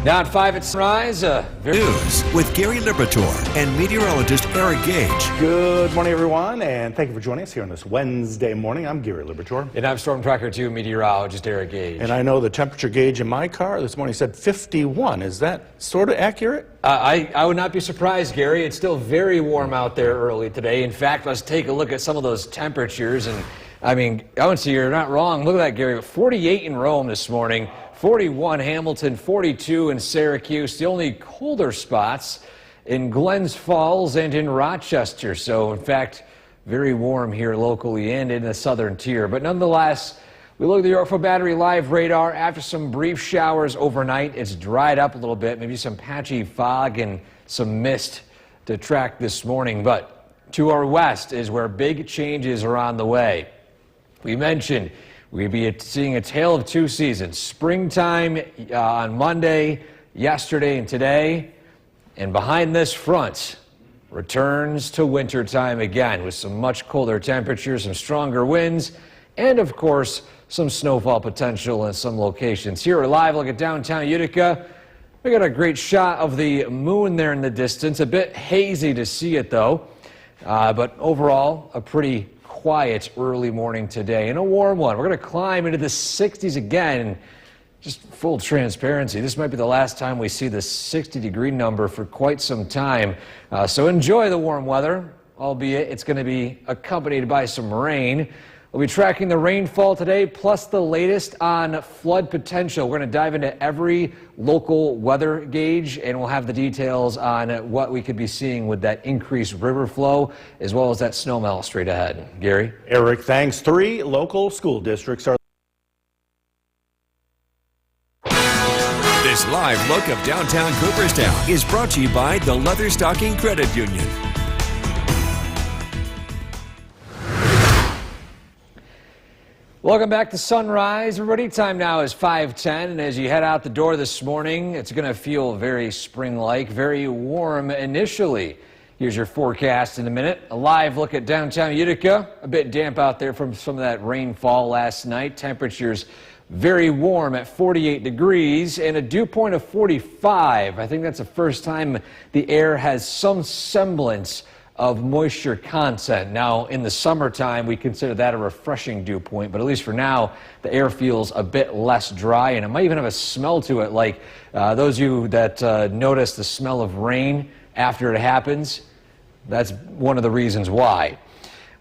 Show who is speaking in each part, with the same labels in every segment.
Speaker 1: Now at 5 at Sunrise,
Speaker 2: News with Gary Liberatore and meteorologist Eric Gage.
Speaker 3: Good morning, everyone, and thank you for joining us here on this Wednesday morning. I'm Gary Liberatore.
Speaker 1: And I'm Storm Tracker 2 meteorologist Eric Gage.
Speaker 3: And I know the temperature gauge in my car this morning said 51. Is that sort of accurate?
Speaker 1: I would not be surprised, Gary. It's still very warm out there early today. In fact, let's take a look at some of those temperatures. And I mean, I would say you're not wrong. Look at that, Gary. 48 in Rome this morning. 41 Hamilton, 42 in Syracuse. The only colder spots in Glens Falls and in Rochester. So, in fact, very warm here locally and in the southern tier. But nonetheless, we look at the Yorkville Battery Live radar. After some brief showers overnight, it's dried up a little bit. Maybe some patchy fog and some mist to track this morning. But to our west is where big changes are on the way. We mentioned we'd be seeing a tale of two seasons. Springtime on Monday, yesterday, and today. And behind this front, returns to wintertime again with some much colder temperatures, some stronger winds, and of course, some snowfall potential in some locations. Here, a live look at downtown Utica. We got a great shot of the moon there in the distance. A bit hazy to see it, though. But overall, a pretty quiet early morning today and a warm one. We're going to climb into the 60s again. Just full transparency, this might be the last time we see the 60-degree number for quite some time. So enjoy the warm weather, albeit it's going to be accompanied by some rain. We'll be tracking the rainfall today, plus the latest on flood potential. We're going to dive into every local weather gauge, and we'll have the details on what we could be seeing with that increased river flow, as well as that snow melt straight ahead. Gary?
Speaker 3: Eric, thanks. 3 local school districts are...
Speaker 2: This live look of downtown Cooperstown is brought to you by the Leatherstocking Credit Union.
Speaker 1: Welcome back to Sunrise, everybody. Time now is 5:10, and as you head out the door this morning, it's going to feel very spring-like, very warm initially. Here's your forecast in a minute. A live look at downtown Utica. A bit damp out there from some of that rainfall last night. Temperatures very warm at 48 degrees and a dew point of 45. I think that's the first time the air has some semblance of moisture content. Now, in the summertime, we consider that a refreshing dew point, but at least for now, the air feels a bit less dry, and it might even have a smell to it, like those of you that notice the smell of rain after it happens. That's one of the reasons why.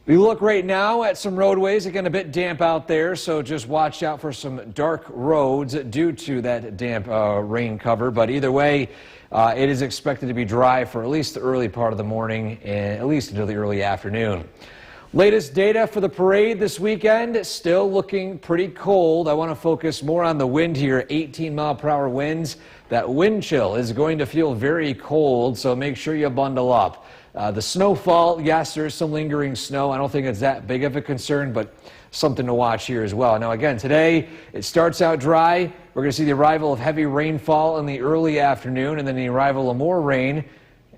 Speaker 1: We look right now at some roadways, again a bit damp out there, so just watch out for some dark roads due to that damp rain cover. But either way, it is expected to be dry for at least the early part of the morning and at least until the early afternoon. Latest data for the parade this weekend, still looking pretty cold. I want to focus more on the wind here, 18-mile-per-hour winds. That wind chill is going to feel very cold, so make sure you bundle up. The snowfall, yes, there's some lingering snow. I don't think it's that big of a concern, but something to watch here as well. Now, again, today it starts out dry. We're going to see the arrival of heavy rainfall in the early afternoon and then the arrival of more rain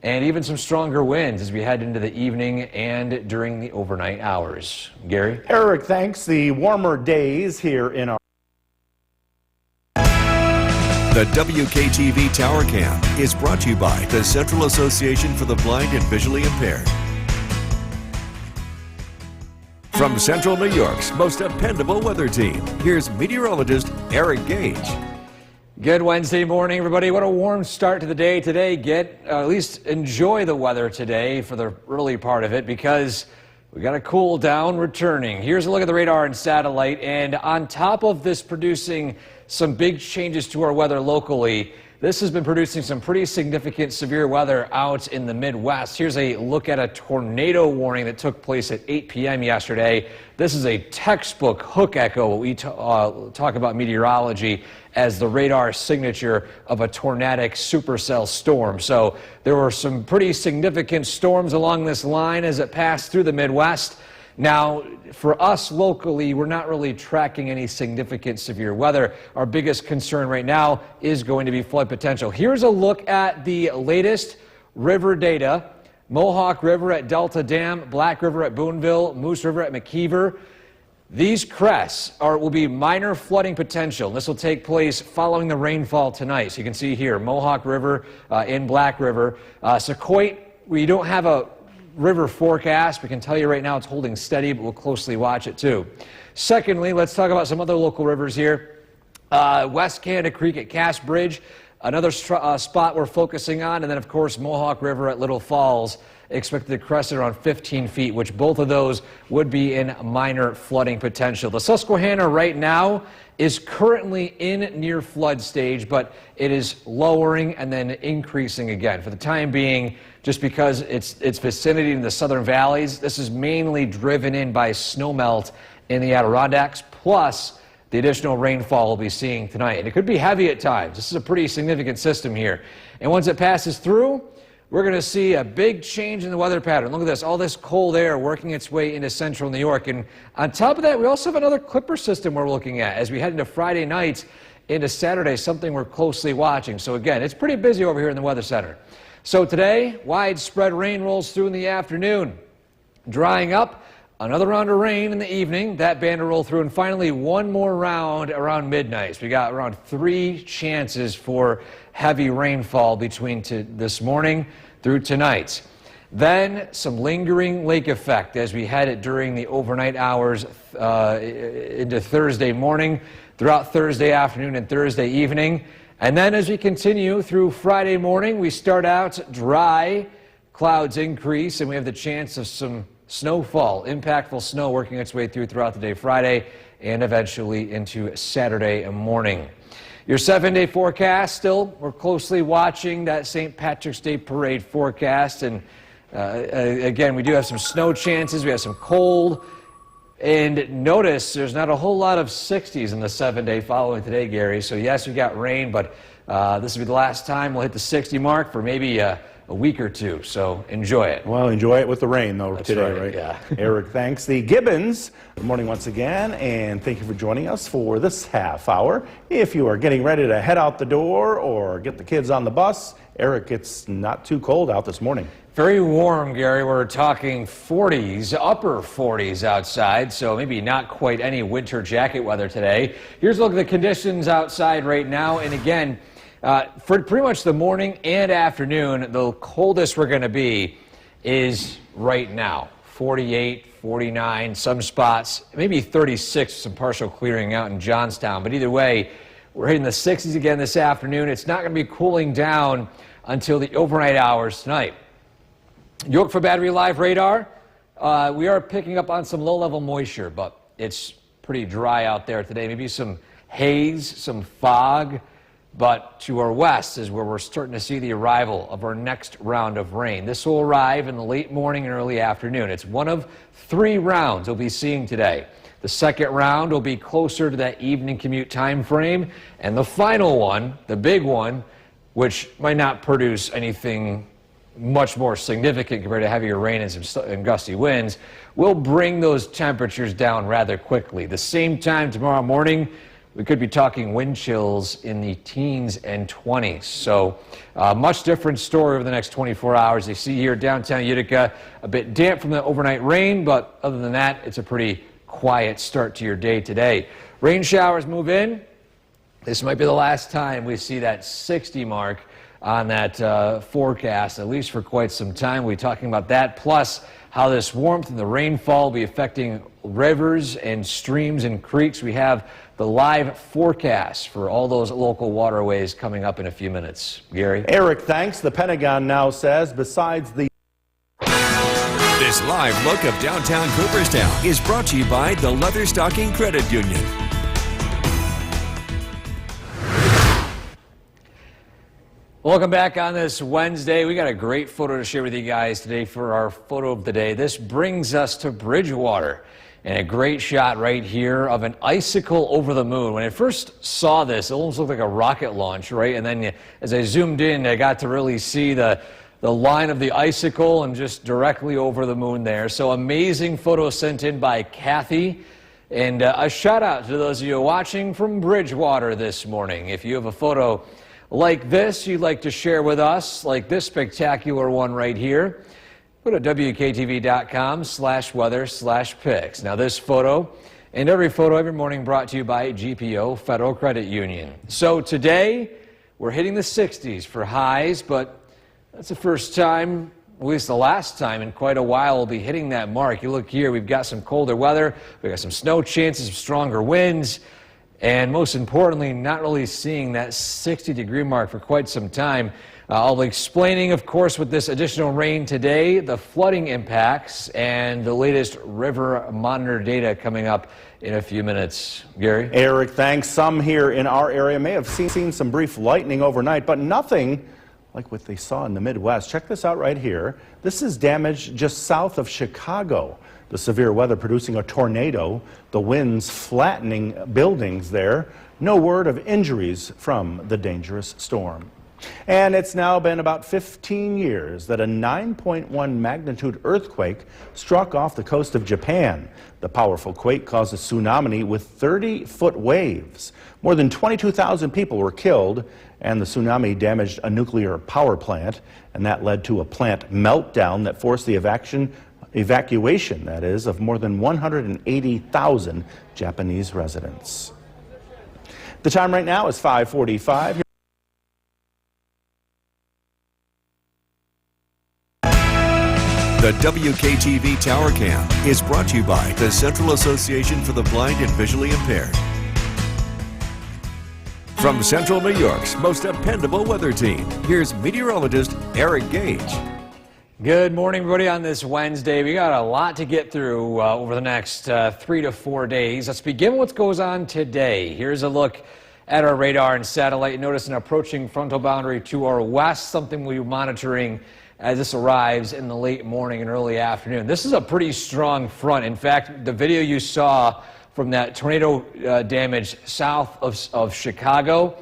Speaker 1: and even some stronger winds as we head into the evening and during the overnight hours. Gary?
Speaker 3: Eric, thanks. The warmer days here in our...
Speaker 2: The WKTV Tower Cam is brought to you by the Central Association for the Blind and Visually Impaired. From Central New York's most dependable weather team, here's meteorologist Eric Gage.
Speaker 1: Good Wednesday morning, everybody. What a warm start to the day today. At least enjoy the weather today for the early part of it, because we got a cool down returning. Here's a look at the radar and satellite, and on top of this producing some big changes to our weather locally, this has been producing some pretty significant severe weather out in the Midwest. Here's a look at a tornado warning that took place at 8 p.m. yesterday. This is a textbook hook echo, what we talk about meteorology as the radar signature of a tornadic supercell storm. So there were some pretty significant storms along this line as it passed through the Midwest. Now, for us locally, we're not really tracking any significant severe weather. Our biggest concern right now is going to be flood potential. Here's a look at the latest river data. Mohawk River at Delta Dam, Black River at Boonville, Moose River at McKeever. These crests will be minor flooding potential. This will take place following the rainfall tonight. So you can see here, Mohawk River in Black River. Secaucet, we don't have a river forecast. We can tell you right now it's holding steady, but we'll closely watch it too. Secondly, let's talk about some other local rivers here. West Canada Creek at Cass Bridge, another spot we're focusing on, and then of course Mohawk River at Little Falls, expected to crest at around 15 feet, which both of those would be in minor flooding potential. The Susquehanna right now is currently in near flood stage, but it is lowering and then increasing again. For the time being, just because its vicinity in the southern valleys, this is mainly driven in by snowmelt in the Adirondacks, plus the additional rainfall we'll be seeing tonight. And it could be heavy at times. This is a pretty significant system here. And once it passes through, we're going to see a big change in the weather pattern. Look at this, all this cold air working its way into central New York. And on top of that, we also have another clipper system we're looking at as we head into Friday night into Saturday, something we're closely watching. So again, it's pretty busy over here in the Weather Center. So today, widespread rain rolls through in the afternoon. Drying up, another round of rain in the evening. That band will roll through, and finally one more round around midnight. So we got around 3 chances for heavy rainfall between this morning through tonight. Then some lingering lake effect as we head it during the overnight hours into Thursday morning, throughout Thursday afternoon and Thursday evening. And then as we continue through Friday morning, we start out dry, clouds increase, and we have the chance of some snowfall, impactful snow working its way throughout the day Friday and eventually into Saturday morning. Your 7-day forecast, still, we're closely watching that St. Patrick's Day Parade forecast. And again, we do have some snow chances. We have some cold. And notice there's not a whole lot of 60s in the 7-day following today, Gary. So yes, we got rain, but this will be the last time we'll hit the 60 mark for maybe a week or two, so enjoy it.
Speaker 3: Well, enjoy it with the rain, though, today, right?
Speaker 1: Yeah.
Speaker 3: Eric, thanks. The Gibbons, good morning once again, and thank you for joining us for this half hour. If you are getting ready to head out the door or get the kids on the bus, Eric, it's not too cold out this morning.
Speaker 1: Very warm, Gary. We're talking 40s, upper 40s outside, so maybe not quite any winter jacket weather today. Here's a look at the conditions outside right now, and again, for pretty much the morning and afternoon, the coldest we're going to be is right now. 48, 49, some spots, maybe 36, some partial clearing out in Johnstown. But either way, we're hitting the 60s again this afternoon. It's not going to be cooling down until the overnight hours tonight. You look for battery live radar. We are picking up on some low-level moisture, but it's pretty dry out there today. Maybe some haze, some fog. But to our west is where we're starting to see the arrival of our next round of rain. This will arrive in the late morning and early afternoon. It's one of 3 rounds we'll be seeing today. The second round will be closer to that evening commute time frame. And the final one, the big one, which might not produce anything much more significant compared to heavier rain and gusty winds, will bring those temperatures down rather quickly. The same time tomorrow morning, we could be talking wind chills in the teens and 20s. So much different story over the next 24 hours. You see here downtown Utica, a bit damp from the overnight rain, but other than that, it's a pretty quiet start to your day today. Rain showers move in. This might be the last time we see that 60 mark on that forecast, at least for quite some time. We'll be talking about that, plus how this warmth and the rainfall will be affecting rivers and streams and creeks. We have the live forecast for all those local waterways coming up in a few minutes. Gary?
Speaker 3: Eric, thanks. The Pentagon now says besides the
Speaker 2: This live look of downtown Cooperstown is brought to you by the Leatherstocking Credit Union.
Speaker 1: Welcome back on this Wednesday. We got a great photo to share with you guys today for our photo of the day. This brings us to Bridgewater, and a great shot right here of an icicle over the moon. When I first saw this, it almost looked like a rocket launch, right? And then as I zoomed in, I got to really see the line of the icicle and just directly over the moon there. So amazing photo sent in by Kathy. And a shout out to those of you watching from Bridgewater this morning. If you have a photo like this you'd like to share with us, like this spectacular one right here, go to WKTV.com/weather/pics. Now this photo And every photo every morning brought to you by GPO Federal Credit Union. So today, we're hitting the 60s for highs, but that's the first time, at least the last time in quite a while, we'll be hitting that mark. You look here, we've got some colder weather, we've got some snow chances, some stronger winds, and most importantly, not really seeing that 60-degree mark for quite some time. I'll be explaining, of course, with this additional rain today, the flooding impacts and the latest river monitor data coming up in a few minutes. Gary?
Speaker 3: Eric, thanks. Some here in our area may have seen some brief lightning overnight, but nothing like what they saw in the Midwest. Check this out right here. This is damage just south of Chicago. The severe weather producing a tornado, the winds flattening buildings there. No word of injuries from the dangerous storm. And it's now been about 15 years that a 9.1 magnitude earthquake struck off the coast of Japan. The powerful quake caused a tsunami with 30-foot waves. More than 22,000 people were killed, and the tsunami damaged a nuclear power plant, and that led to a plant meltdown that forced the evacuation, that is, of more than 180,000 Japanese residents. The time right now is 5:45.
Speaker 2: The WKTV Tower Cam is brought to you by the Central Association for the Blind and Visually Impaired. From Central New York's most dependable weather team, here's meteorologist Eric Gage.
Speaker 1: Good morning, everybody, on this Wednesday. We got a lot to get through over the next 3 to 4 days. Let's begin with what goes on today. Here's a look at our radar and satellite. Notice an approaching frontal boundary to our west, something we'll be monitoring as this arrives in the late morning and early afternoon. This is a pretty strong front. In fact, the video you saw from that tornado damage south of Chicago,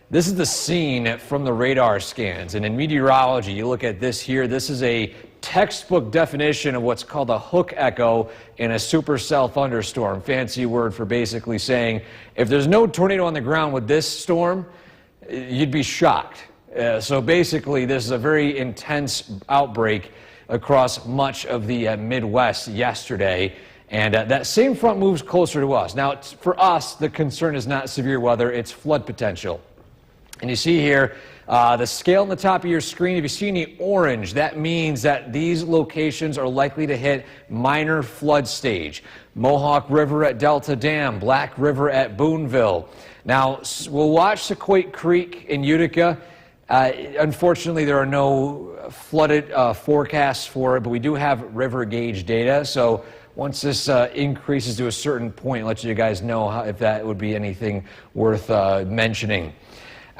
Speaker 1: this is the scene from the radar scans. And in meteorology, you look at this here, this is a textbook definition of what's called a hook echo in a supercell thunderstorm. Fancy word for basically saying, if there's no tornado on the ground with this storm, you'd be shocked. So basically, this is a very intense outbreak across much of the Midwest yesterday. And that same front moves closer to us. Now, for us, the concern is not severe weather, it's flood potential. And you see here, the scale on the top of your screen, if you see any orange, that means that these locations are likely to hit minor flood stage. Mohawk River at Delta Dam, Black River at Boonville. Now, we'll watch Sequoia Creek in Utica. Unfortunately, there are no flooded forecasts for it, but we do have river gauge data. So once this increases to a certain point, I'll let you guys know if that would be anything worth mentioning.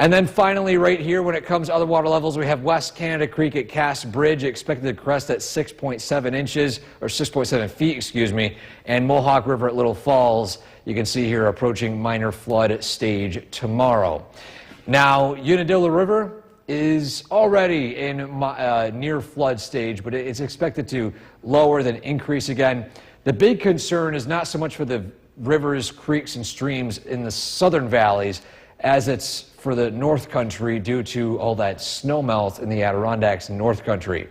Speaker 1: And then finally, right here, when it comes to other water levels, we have West Canada Creek at Cass Bridge expected to crest at 6.7 inches, or 6.7 feet, excuse me, and Mohawk River at Little Falls, you can see here, approaching minor flood stage tomorrow. Now, Unadilla River is already in near flood stage, but it's expected to lower than increase again. The big concern is not so much for the rivers, creeks, and streams in the southern valleys as it's for the North Country due to all that snow melt in the Adirondacks and North Country.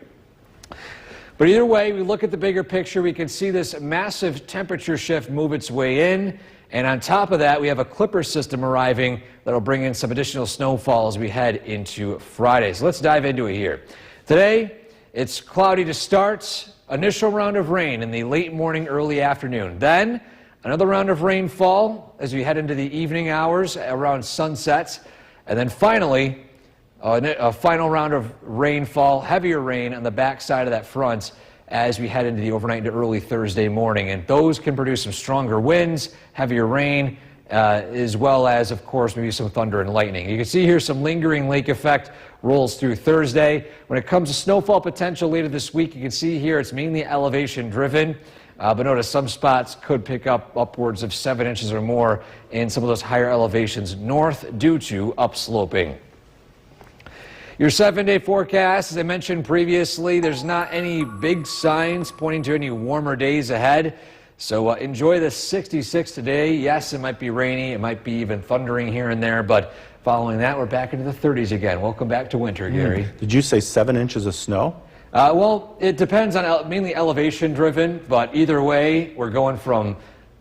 Speaker 1: But either way, we look at the bigger picture, we can see this massive temperature shift move its way in. And on top of that, we have a clipper system arriving that'll bring in some additional snowfall as we head into Friday. So let's dive into it here. Today, it's cloudy to start. Initial round of rain in the late morning, early afternoon. Then, another round of rainfall as we head into the evening hours around sunset. And then finally, a final round of rainfall, heavier rain on the backside of that front as we head into the overnight into early Thursday morning. And those can produce some stronger winds, heavier rain, as well as, of course, maybe some thunder and lightning. You can see here some lingering lake effect rolls through Thursday. When it comes to snowfall potential later this week, you can see here it's mainly elevation driven. But notice some spots could pick up upwards of 7 inches or more in some of those higher elevations north due to upsloping. Your 7-day forecast, as I mentioned previously, there's not any big signs pointing to any warmer days ahead. So enjoy the 66 today. Yes, it might be rainy, it might be even thundering here and there, but following that, we're back into the 30s again. Welcome back to winter, Gary.
Speaker 3: Did you say 7 inches of snow?
Speaker 1: Well, it depends on mainly elevation driven, but either way, we're going from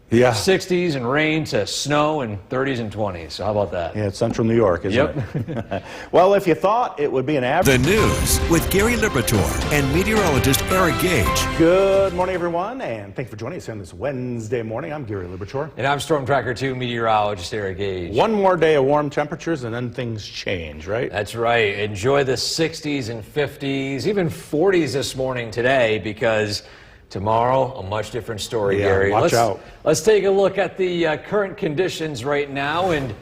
Speaker 3: Yeah.
Speaker 1: 60s and rain to snow and 30s and 20s. So how about that?
Speaker 3: Yeah, it's central New York, isn't it? Well, if you thought it would be an average...
Speaker 2: The news with Gary Liberatore and meteorologist Eric Gage.
Speaker 3: Good morning, everyone, and thank you for joining us on this Wednesday morning. I'm Gary Liberatore.
Speaker 1: And I'm Storm Tracker 2 meteorologist Eric Gage.
Speaker 3: One more day of warm temperatures, and then things change, right?
Speaker 1: That's right. Enjoy the 60s and 50s, even 40s this morning today, because tomorrow, a much different story,
Speaker 3: Yeah,
Speaker 1: Gary.
Speaker 3: watch out.
Speaker 1: Let's take a look at the current conditions right now, and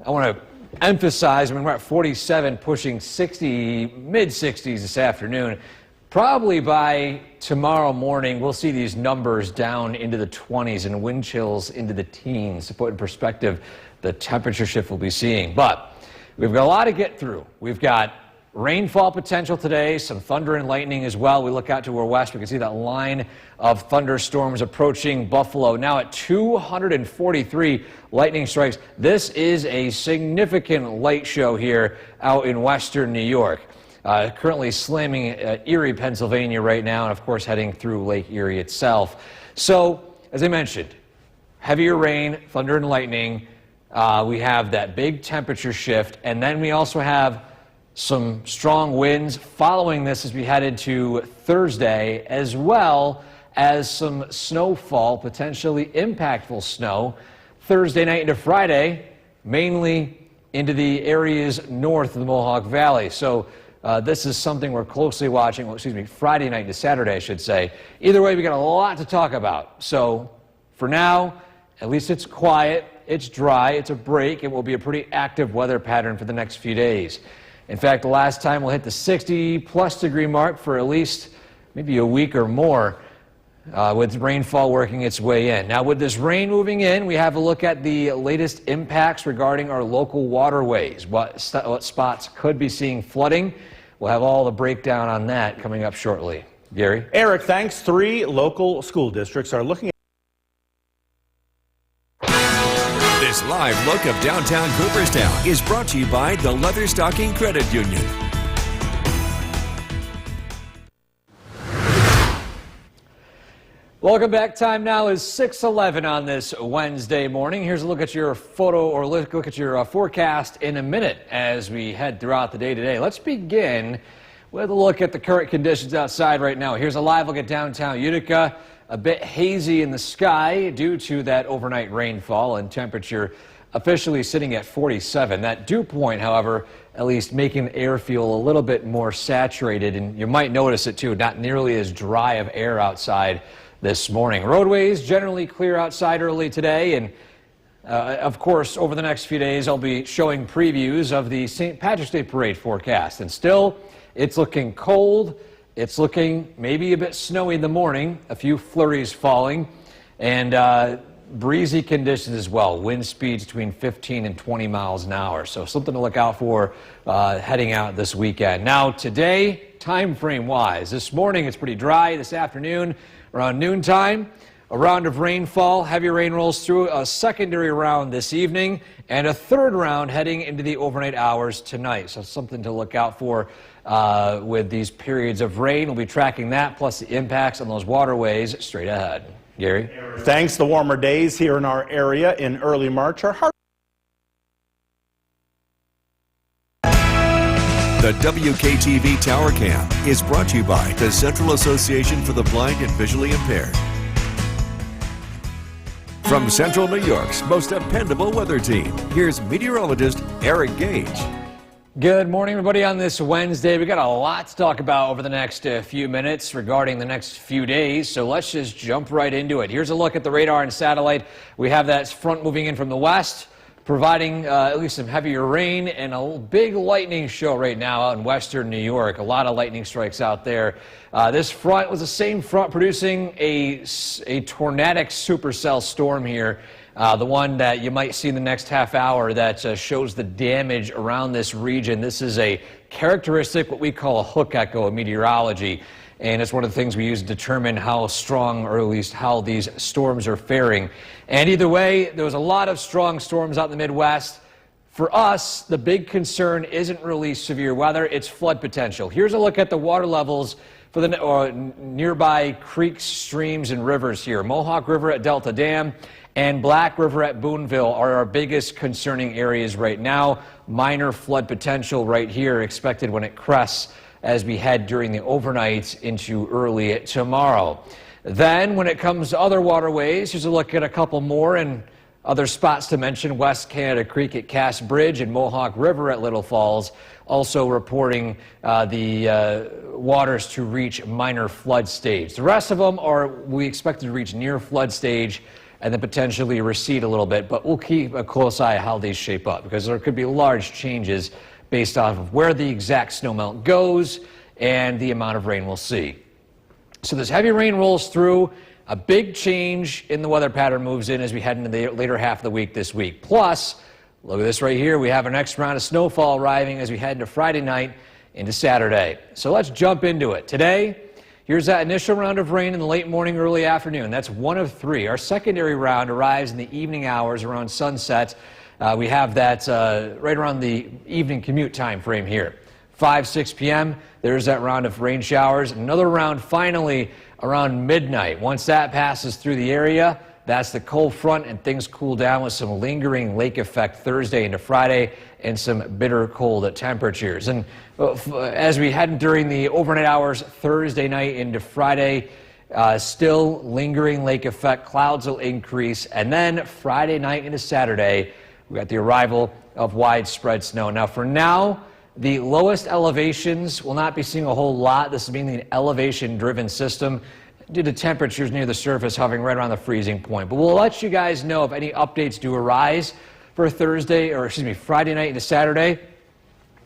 Speaker 1: I want to emphasize, I mean, we're at 47, pushing 60, mid-60s this afternoon. Probably by tomorrow morning, we'll see these numbers down into the 20s and wind chills into the teens. To put in perspective the temperature shift we'll be seeing. But we've got a lot to get through. We've got rainfall potential today, some thunder and lightning as well. We look out to our west, we can see that line of thunderstorms approaching Buffalo. Now at 243 lightning strikes. This is a significant light show here out in western New York. Currently slamming Erie, Pennsylvania right now, and of course heading through Lake Erie itself. So, as I mentioned, heavier rain, thunder and lightning. We have that big temperature shift, and then we also have some strong winds following this as we head into Thursday, as well as some snowfall, potentially impactful snow, Thursday night into Friday, mainly into the areas north of the Mohawk Valley. So this is something we're closely watching, Friday night to Saturday, I should say. Either way, we got a lot to talk about. So for now, at least it's quiet, it's dry, it's a break. It will be a pretty active weather pattern for the next few days. In fact, the last time we'll hit the 60-plus degree mark for at least maybe a week or more, with rainfall working its way in. Now, with this rain moving in, we have a look at the latest impacts regarding our local waterways, what spots could be seeing flooding. We'll have all the breakdown on that coming up shortly. Gary?
Speaker 3: Eric, thanks. 3 local school districts are looking at...
Speaker 2: This live look of downtown Cooperstown is brought to you by the Leatherstocking Credit Union.
Speaker 1: Welcome back. Time now is 6:11 on this Wednesday morning. Here's a look at your photo or look at your forecast in a minute as we head throughout the day today. Let's begin with a look at the current conditions outside right now. Here's a live look at downtown Utica. A bit hazy in the sky due to that overnight rainfall, and temperature officially sitting at 47. That dew point, however, at least making the air feel a little bit more saturated, and you might notice it too, not nearly as dry of air outside this morning. Roadways generally clear outside early today, and of course, over the next few days, I'll be showing previews of the St. Patrick's Day Parade forecast. And still, it's looking cold. It's looking maybe a bit snowy in the morning, a few flurries falling, and breezy conditions as well. Wind speeds between 15 and 20 miles an hour. So something to look out for heading out this weekend. Now, today, time frame wise, this morning it's pretty dry. This afternoon, around noontime, a round of rainfall. Heavy rain rolls through. A secondary round this evening, and a third round heading into the overnight hours tonight. So something to look out for with these periods of rain. We'll be tracking that, plus the impacts on those waterways straight ahead. Gary?
Speaker 3: Thanks. The warmer days here in our area in early March are hard.
Speaker 2: The WKTV Tower Cam is brought to you by the Central Association for the Blind and Visually Impaired. From Central New York's most dependable weather team, here's meteorologist Eric Gage.
Speaker 1: Good morning, everybody. On this Wednesday, we got a lot to talk about over the next few minutes regarding the next few days, so let's just jump right into it. Here's a look at the radar and satellite. We have that front moving in from the west, providing at least some heavier rain and a big lightning show right now out in western New York. A lot of lightning strikes out there. This front was the same front producing a tornadic supercell storm here. The one that you might see in the next half hour that shows the damage around this region. This is a characteristic, what we call a hook echo in meteorology. And it's one of the things we use to determine how strong, or at least how these storms are faring. And either way, there was a lot of strong storms out in the Midwest. For us, the big concern isn't really severe weather, it's flood potential. Here's a look at the water levels for the nearby creeks, streams, and rivers here. Mohawk River at Delta Dam and Black River at Boonville are our biggest concerning areas right now. Minor flood potential right here expected when it crests as we head during the overnight into early tomorrow. Then when it comes to other waterways, here's a look at a couple more and other spots to mention. West Canada Creek at Cass Bridge and Mohawk River at Little Falls also reporting the waters to reach minor flood stage. The rest of them are we expect to reach near flood stage and then potentially recede a little bit, but we'll keep a close eye on how these shape up because there could be large changes based off of where the exact snowmelt goes and the amount of rain we'll see. So this heavy rain rolls through. A big change in the weather pattern moves in as we head into the later half of the week this week. Plus, look at this right here. We have our next round of snowfall arriving as we head into Friday night into Saturday. So let's jump into it. Today, here's that initial round of rain in the late morning, early afternoon. That's one of three. Our secondary round arrives in the evening hours around sunset. We have that right around the evening commute time frame here. 5, 6 p.m., there's that round of rain showers. Another round finally around midnight. Once that passes through the area, that's the cold front and things cool down with some lingering lake effect Thursday into Friday and some bitter cold temperatures. And as we head during the overnight hours Thursday night into Friday, still lingering lake effect, clouds will increase. And then Friday night into Saturday, we got the arrival of widespread snow. Now for now, the lowest elevations will not be seeing a whole lot. This is mainly an elevation-driven system due to temperatures near the surface hovering right around the freezing point. But we'll let you guys know if any updates do arise for Friday night into Saturday,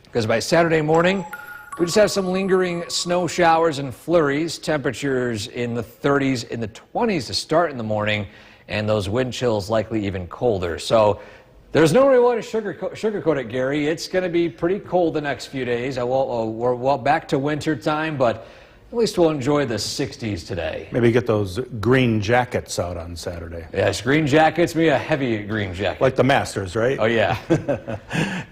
Speaker 1: because by Saturday morning, we just have some lingering snow showers and flurries, temperatures in the 30s, in the 20s to start in the morning, and those wind chills likely even colder. So there's no real way to sugarcoat it, Gary. It's going to be pretty cold the next few days. We're back to winter time, but at least we'll enjoy the 60s today.
Speaker 3: Maybe get those green jackets out on Saturday.
Speaker 1: Yes, green jackets, maybe a heavy green jacket.
Speaker 3: Like the Masters, right?
Speaker 1: Oh, yeah.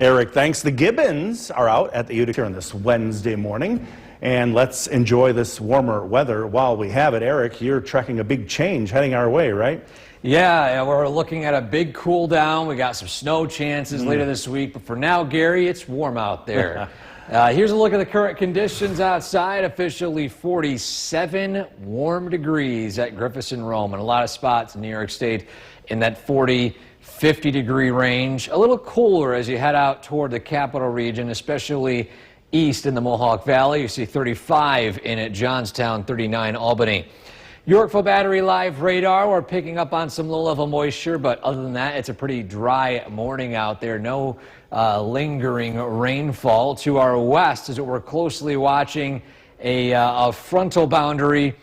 Speaker 3: Eric, thanks. The Gibbons are out at the Utica here on this Wednesday morning. And let's enjoy this warmer weather while we have it. Eric, you're tracking a big change heading our way, right?
Speaker 1: Yeah, we're looking at a big cool down. We got some snow chances later this week. But for now, Gary, it's warm out there. Here's a look at the current conditions outside. Officially 47 warm degrees at Griffiths and Rome, and a lot of spots in New York State in that 40, 50-degree range. A little cooler as you head out toward the capital region, especially east in the Mohawk Valley. You see 35 in at Johnstown, 39 Albany. Yorkville Battery Live radar, we're picking up on some low-level moisture, but other than that, it's a pretty dry morning out there. No lingering rainfall. To our west is what we're closely watching, a frontal boundary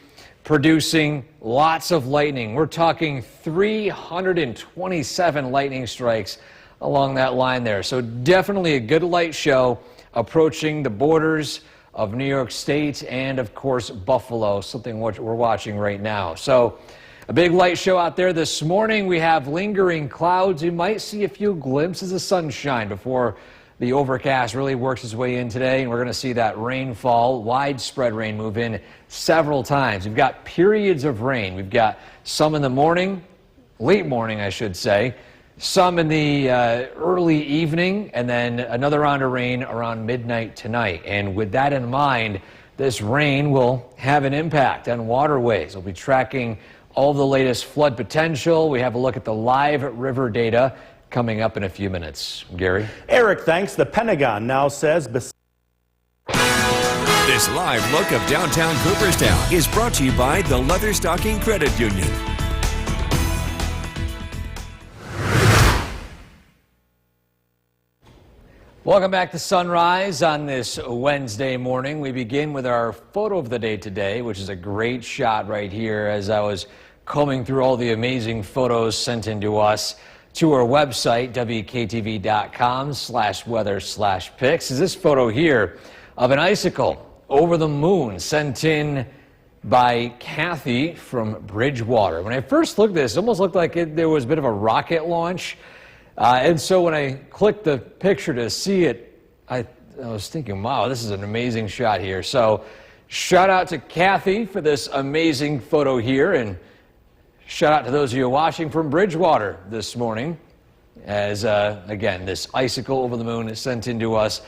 Speaker 1: producing lots of lightning. We're talking 327 lightning strikes along that line there. So definitely a good light show approaching the borders of New York State and, of course, Buffalo, something which we're watching right now. So a big light show out there this morning. We have lingering clouds. You might see a few glimpses of sunshine before the overcast really works its way in today, and we're going to see that rainfall, widespread rain move in several times. We've got periods of rain. We've got some in the morning, late morning, I should say, some in the early evening, and then another round of rain around midnight tonight. And with that in mind, this rain will have an impact on waterways. We'll be tracking all the latest flood potential. We have a look at the live river data coming up in a few minutes. Gary?
Speaker 3: Eric, thanks. The Pentagon now says...
Speaker 2: This live look of downtown Cooperstown is brought to you by the Leatherstocking Credit Union.
Speaker 1: Welcome back to Sunrise on this Wednesday morning. We begin with our photo of the day today, which is a great shot right here as I was combing through all the amazing photos sent in to us to our website, wktv.com/weather/pics. Is this photo here of an icicle over the moon sent in by Kathy from Bridgewater. When I first looked at this, it almost looked like there was a bit of a rocket launch. And so when I clicked the picture to see it, I was thinking, wow, this is an amazing shot here. So shout out to Kathy for this amazing photo here, and shout out to those of you watching from Bridgewater this morning, as again, this icicle over the moon is sent in to us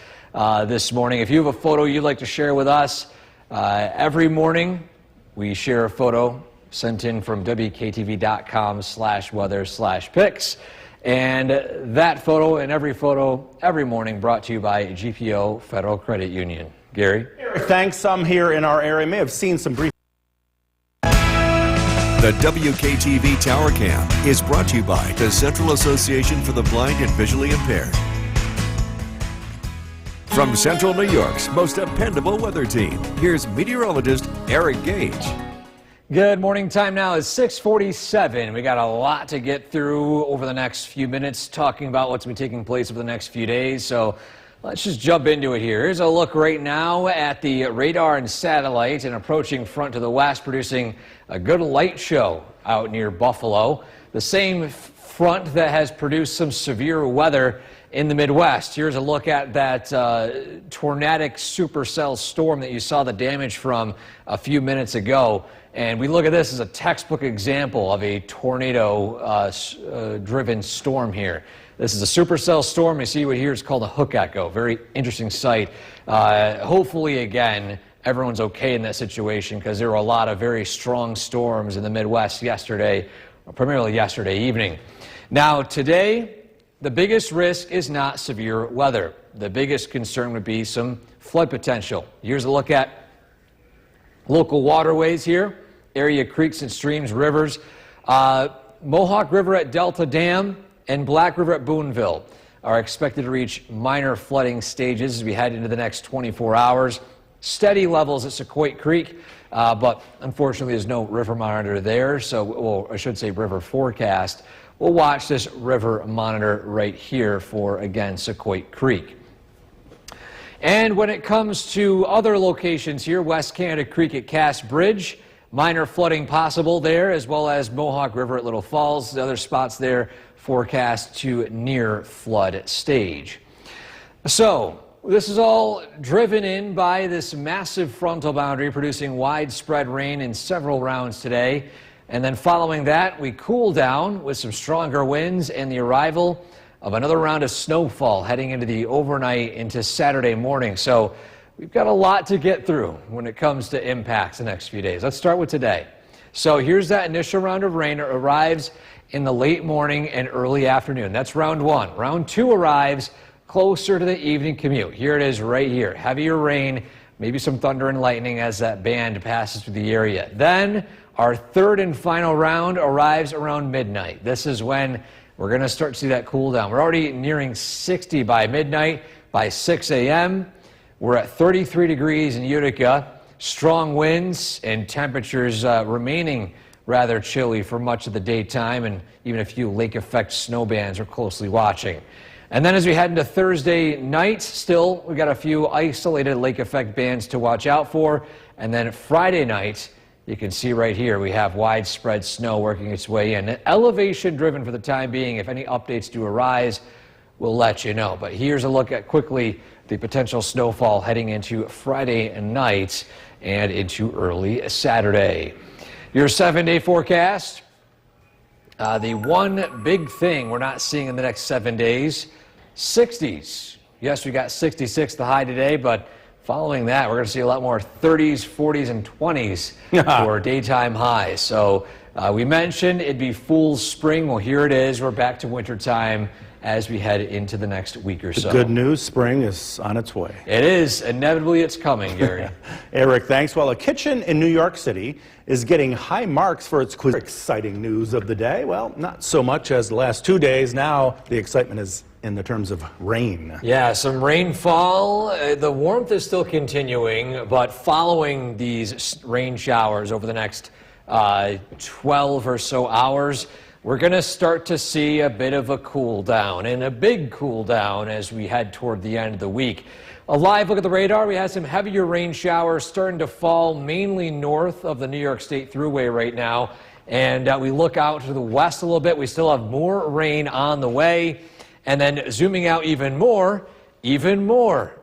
Speaker 1: this morning. If you have a photo you'd like to share with us, every morning we share a photo sent in from WKTV.com/weather/pics. And that photo and every photo every morning brought to you by GPO Federal Credit Union. Gary?
Speaker 3: Thanks. Some here in our area may have seen some brief.
Speaker 2: The WKTV Tower Cam is brought to you by the Central Association for the Blind and Visually Impaired. From Central New York's most dependable weather team, here's meteorologist Eric Gage.
Speaker 1: Good morning. Time now is 6:47. We got a lot to get through over the next few minutes, talking about what's been taking place over the next few days. So let's just jump into it here. Here's a look right now at the radar and satellite, and approaching front to the west, producing a good light show out near Buffalo. The same front that has produced some severe weather in the Midwest. Here's a look at that tornadic supercell storm that you saw the damage from a few minutes ago. And we look at this as a textbook example of a tornado-driven storm here. This is a supercell storm. You see what here is called a hook echo. Very interesting sight. Hopefully, again, everyone's okay in that situation, because there were a lot of very strong storms in the Midwest yesterday, primarily yesterday evening. Now, today, the biggest risk is not severe weather. The biggest concern would be some flood potential. Here's a look at local waterways here, area creeks and streams, rivers. Mohawk River at Delta Dam and Black River at Boonville are expected to reach minor flooding stages as we head into the next 24 hours. Steady levels at Sequoia Creek, but unfortunately there's no river monitor there, so, well, I should say river forecast. We'll watch this river monitor right here for, again, Sequoia Creek. And when it comes to other locations here, West Canada Creek at Cass Bridge, minor flooding possible there, as well as Mohawk River at Little Falls. The other spots there forecast to near flood stage. So this is all driven in by this massive frontal boundary producing widespread rain in several rounds today. And then following that, we cool down with some stronger winds and the arrival of another round of snowfall heading into the overnight into Saturday morning. So we've got a lot to get through when it comes to impacts the next few days. Let's start with today. So here's that initial round of rain. It arrives in the late morning and early afternoon. That's round one. Round two arrives closer to the evening commute. Here it is right here. Heavier rain, maybe some thunder and lightning as that band passes through the area. Then our third and final round arrives around midnight. This is when we're going to start to see that cool down. We're already nearing 60 by midnight. By 6 a.m., we're at 33 degrees in Utica. Strong winds and temperatures remaining rather chilly for much of the daytime, and even a few lake effect snow bands are closely watching. And then as we head into Thursday night, still we've got a few isolated lake effect bands to watch out for. And then Friday night, you can see right here, we have widespread snow working its way in. Elevation driven for the time being. If any updates do arise, we'll let you know. But here's a look at quickly the potential snowfall heading into Friday night and into early Saturday. Your 7-day forecast. The one big thing we're not seeing in the next 7 days, 60s. Yes, we got 66 the high today, but following that, we're going to see a lot more 30s, 40s, and 20s for daytime highs. So we mentioned it'd be fool's spring. Well, here it is. We're back to wintertime as we head into the next week or so.
Speaker 3: Good news, spring is on its way.
Speaker 1: It is. Inevitably, it's coming, Gary.
Speaker 3: Eric, thanks. Well, a kitchen in New York City is getting high marks for its quiz. Exciting news of the day. Well, not so much as the last 2 days. Now the excitement is in the terms of rain.
Speaker 1: Yeah, some rainfall. The warmth is still continuing, but following these rain showers over the next 12 or so hours, we're going to start to see a bit of a cool down, and a big cool down as we head toward the end of the week. A live look at the radar, we have some heavier rain showers starting to fall mainly north of the New York State Thruway right now. And we look out to the west a little bit, we still have more rain on the way. And then zooming out even more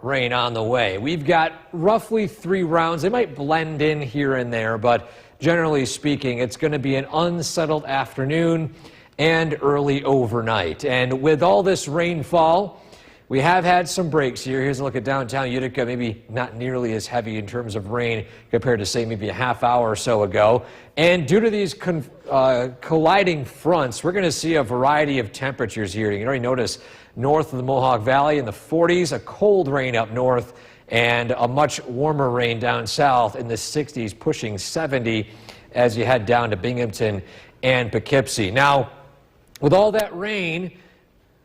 Speaker 1: rain on the way. We've got roughly 3 rounds. They might blend in here and there, but generally speaking, it's going to be an unsettled afternoon and early overnight. And with all this rainfall, we have had some breaks here. Here's a look at downtown Utica, maybe not nearly as heavy in terms of rain compared to, say, maybe a half hour or so ago. And due to these colliding fronts, we're going to see a variety of temperatures here. You can already notice north of the Mohawk Valley in the 40s, a cold rain up north, and a much warmer rain down south in the 60s, pushing 70 as you head down to Binghamton and Poughkeepsie. Now, with all that rain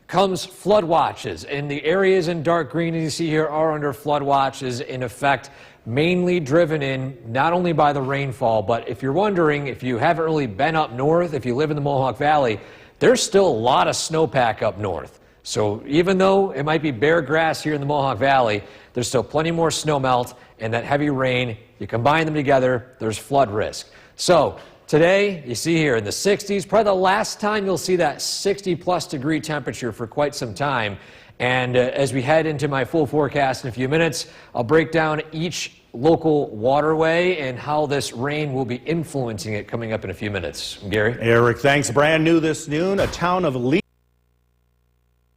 Speaker 1: comes flood watches, and the areas in dark green, as you see here, are under flood watches in effect, mainly driven in not only by the rainfall, but if you're wondering, if you haven't really been up north, if you live in the Mohawk Valley, there's still a lot of snowpack up north. So even though it might be bare grass here in the Mohawk Valley, there's still plenty more snow melt and that heavy rain. You combine them together, there's flood risk. So today, you see here in the 60s, probably the last time you'll see that 60-plus degree temperature for quite some time. And as we head into my full forecast in a few minutes, I'll break down each local waterway and how this rain will be influencing it coming up in a few minutes. Gary?
Speaker 3: Eric, thanks. Brand new this noon, a town of Lee.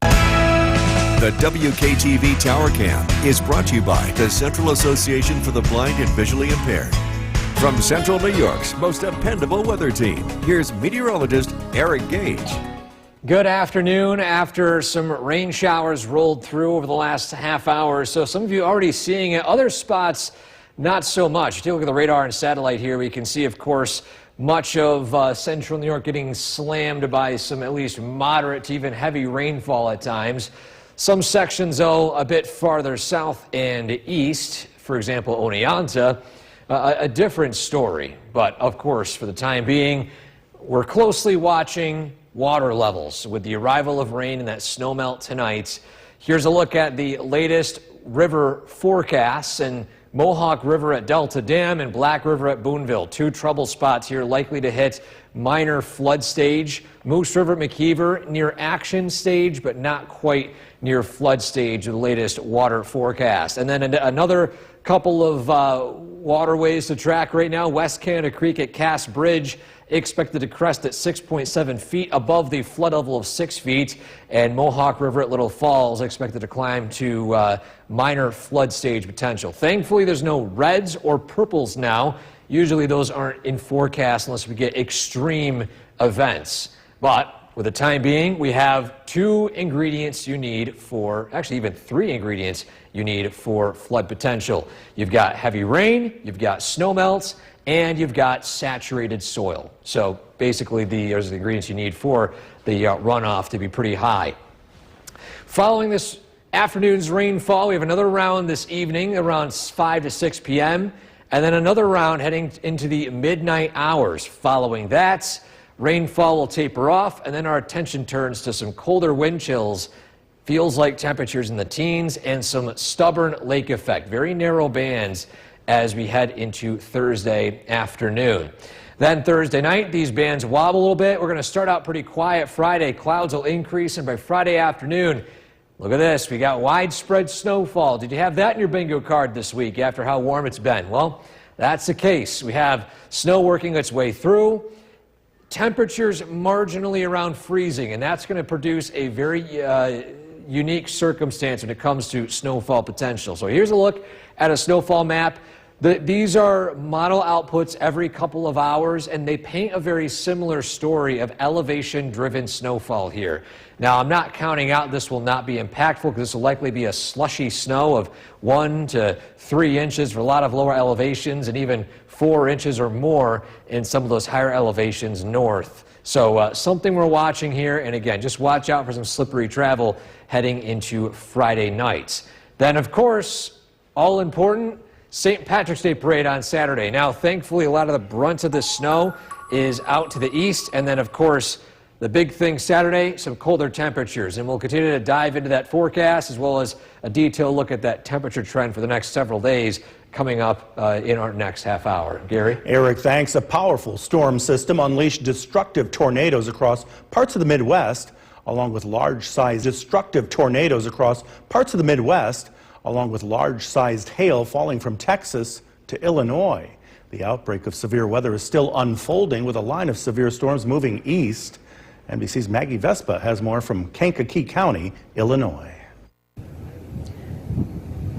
Speaker 2: The WKTV Tower Cam is brought to you by the Central Association for the Blind and Visually Impaired. From Central New York's most dependable weather team, here's meteorologist Eric Gage.
Speaker 1: Good afternoon. After some rain showers rolled through over the last half hour or so, some of you already seeing it, other spots not so much. If you look at the radar and satellite here, we can see, of course, much of central New York getting slammed by some at least moderate to even heavy rainfall at times. Some sections, though, a bit farther south and east, for example, Oneonta, a different story. But, of course, for the time being, we're closely watching water levels with the arrival of rain and that snowmelt tonight. Here's a look at the latest river forecasts, and Mohawk River at Delta Dam and Black River at Boonville. 2 trouble spots here likely to hit minor flood stage. Moose River at McKeever near action stage, but not quite near flood stage of the latest water forecast. And then another couple of waterways to track right now. West Canada Creek at Cass Bridge expected to crest at 6.7 feet above the flood level of 6 feet. And Mohawk River at Little Falls expected to climb to minor flood stage potential. Thankfully, there's no reds or purples now. Usually those aren't in forecast unless we get extreme events. But for the time being, we have 2 ingredients you need for, actually even 3 ingredients you need for flood potential. You've got heavy rain, you've got snow melts, and you've got saturated soil. So basically, those are the ingredients you need for the runoff to be pretty high. Following this afternoon's rainfall, we have another round this evening around 5 to 6 p.m., and then another round heading into the midnight hours. Following that, rainfall will taper off, and then our attention turns to some colder wind chills. Feels like temperatures in the teens and some stubborn lake effect, very narrow bands as we head into Thursday afternoon. Then Thursday night, these bands wobble a little bit. We're going to start out pretty quiet Friday. Clouds will increase, and by Friday afternoon, look at this. We got widespread snowfall. Did you have that in your bingo card this week after how warm it's been? Well, that's the case. We have snow working its way through. Temperatures marginally around freezing, and that's going to produce a very unique circumstance when it comes to snowfall potential. So here's a look at a snowfall map. These are model outputs every couple of hours, and they paint a very similar story of elevation-driven snowfall here. Now, I'm not counting out this will not be impactful because this will likely be a slushy snow of 1 to 3 inches for a lot of lower elevations and even 4 inches or more in some of those higher elevations north. So something we're watching here, and again, just watch out for some slippery travel heading into Friday night. Then, of course, all important, St. Patrick's Day Parade on Saturday. Now, thankfully, a lot of the brunt of the snow is out to the east. And then, of course, the big thing Saturday, some colder temperatures. And we'll continue to dive into that forecast as well as a detailed look at that temperature trend for the next several days coming up in our next half hour. Gary?
Speaker 3: Eric, thanks. A powerful storm system unleashed destructive tornadoes across parts of the Midwest. along with large-sized destructive tornadoes across parts of the Midwest, along with large-sized hail falling from Texas to Illinois. The outbreak of severe weather is still unfolding, with a line of severe storms moving east. NBC's Maggie Vespa has more from Kankakee County, Illinois.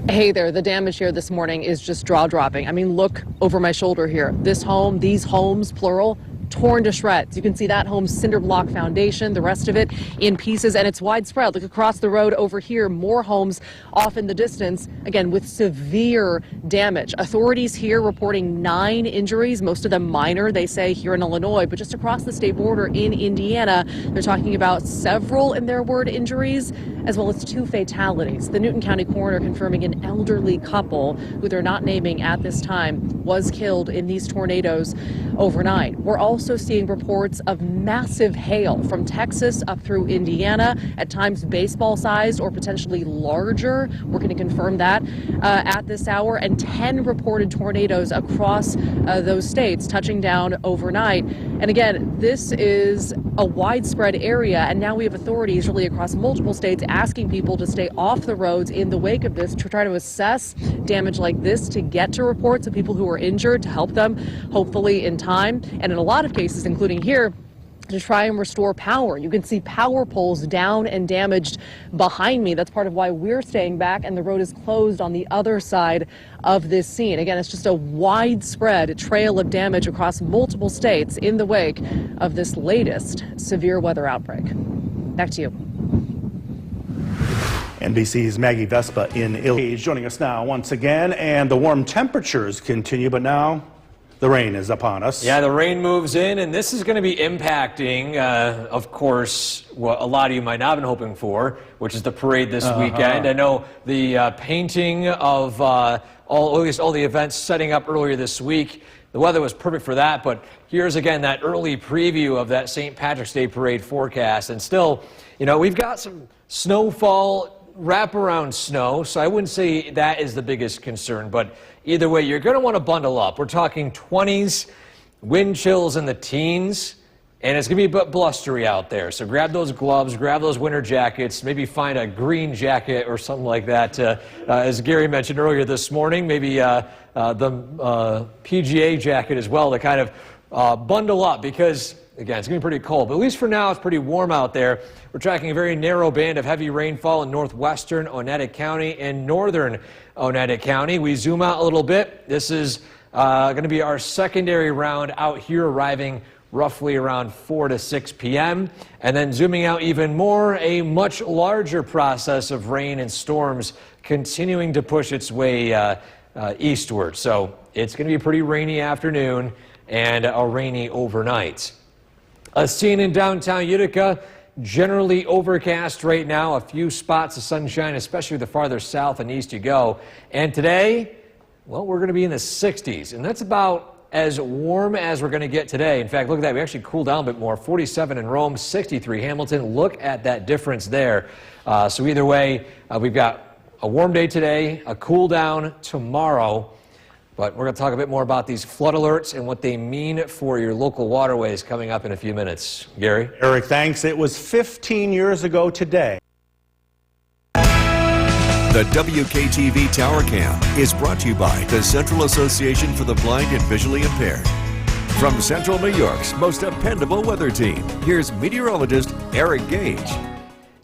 Speaker 4: Hey there, the damage here this morning is just jaw-dropping. I mean, look over my shoulder here. This home, these homes, plural, torn to shreds. You can see that home's cinder block foundation, the rest of it in pieces, and it's widespread. Look across the road over here, more homes off in the distance, again, with severe damage. Authorities here reporting 9 injuries, most of them minor, they say, here in Illinois, but just across the state border in Indiana, they're talking about several, in their word, injuries, as well as 2 fatalities. The Newton County coroner confirming an elderly couple, who they're not naming at this time, was killed in these tornadoes overnight. We're also seeing reports of massive hail from Texas up through Indiana, at times baseball-sized or potentially larger. We're going to confirm that at this hour, and 10 reported tornadoes across those states touching down overnight. And again, this is a widespread area, and now we have authorities really across multiple states asking people to stay off the roads in the wake of this, to try to assess damage like this, to get to reports of people who are injured, to help them hopefully in time, and in a lot of cases, including here, to try and restore power. You can see power poles down and damaged behind me. That's part of why we're staying back, and the road is closed on the other side of this scene. Again, it's just a widespread trail of damage across multiple states in the wake of this latest severe weather outbreak. Back to you.
Speaker 3: NBC's Maggie Vespa in Illinois joining us now once again, and the warm temperatures continue, but now the rain is upon us.
Speaker 1: Yeah, the rain moves in, and this is going to be impacting, of course, what a lot of you might not have been hoping for, which is the parade this weekend. I know the painting of at least all the events setting up earlier this week, the weather was perfect for that, but here's again that early preview of that St. Patrick's Day parade forecast. And still, you know, we've got some snowfall, wraparound snow, so I wouldn't say that is the biggest concern, but either way, you're going to want to bundle up. We're talking 20s, wind chills in the teens, and it's going to be a bit blustery out there. So grab those gloves, grab those winter jackets, maybe find a green jacket or something like that. As Gary mentioned earlier this morning, maybe the PGA jacket as well to kind of bundle up, because again, it's going to be pretty cold, but at least for now, it's pretty warm out there. We're tracking a very narrow band of heavy rainfall in northwestern Oneida County and northern Oneida County. We zoom out a little bit. This is going to be our secondary round out here, arriving roughly around 4 to 6 p.m. And then zooming out even more, a much larger process of rain and storms continuing to push its way eastward. So it's going to be a pretty rainy afternoon and a rainy overnight. A scene in downtown Utica, generally overcast right now, a few spots of sunshine, especially the farther south and east you go. And today, well, we're going to be in the 60s, and that's about as warm as we're going to get today. In fact, look at that. We actually cooled down a bit more. 47 in Rome, 63 Hamilton. Look at that difference there. So either way, we've got a warm day today, a cool down tomorrow. But we're going to talk a bit more about these flood alerts and what they mean for your local waterways coming up in a few minutes. Gary?
Speaker 3: Eric, thanks. It was 15 years ago today.
Speaker 2: The WKTV Tower Cam is brought to you by the Central Association for the Blind and Visually Impaired. From Central New York's most dependable weather team, here's meteorologist Eric Gage.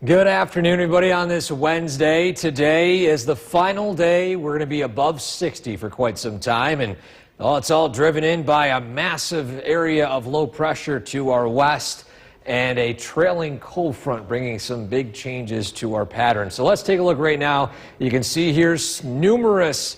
Speaker 1: Good afternoon, everybody, on this Wednesday. Today is the final day. We're going to be above 60 for quite some time, and it's all driven in by a massive area of low pressure to our west and a trailing cold front bringing some big changes to our pattern. So let's take a look right now. You can see here's numerous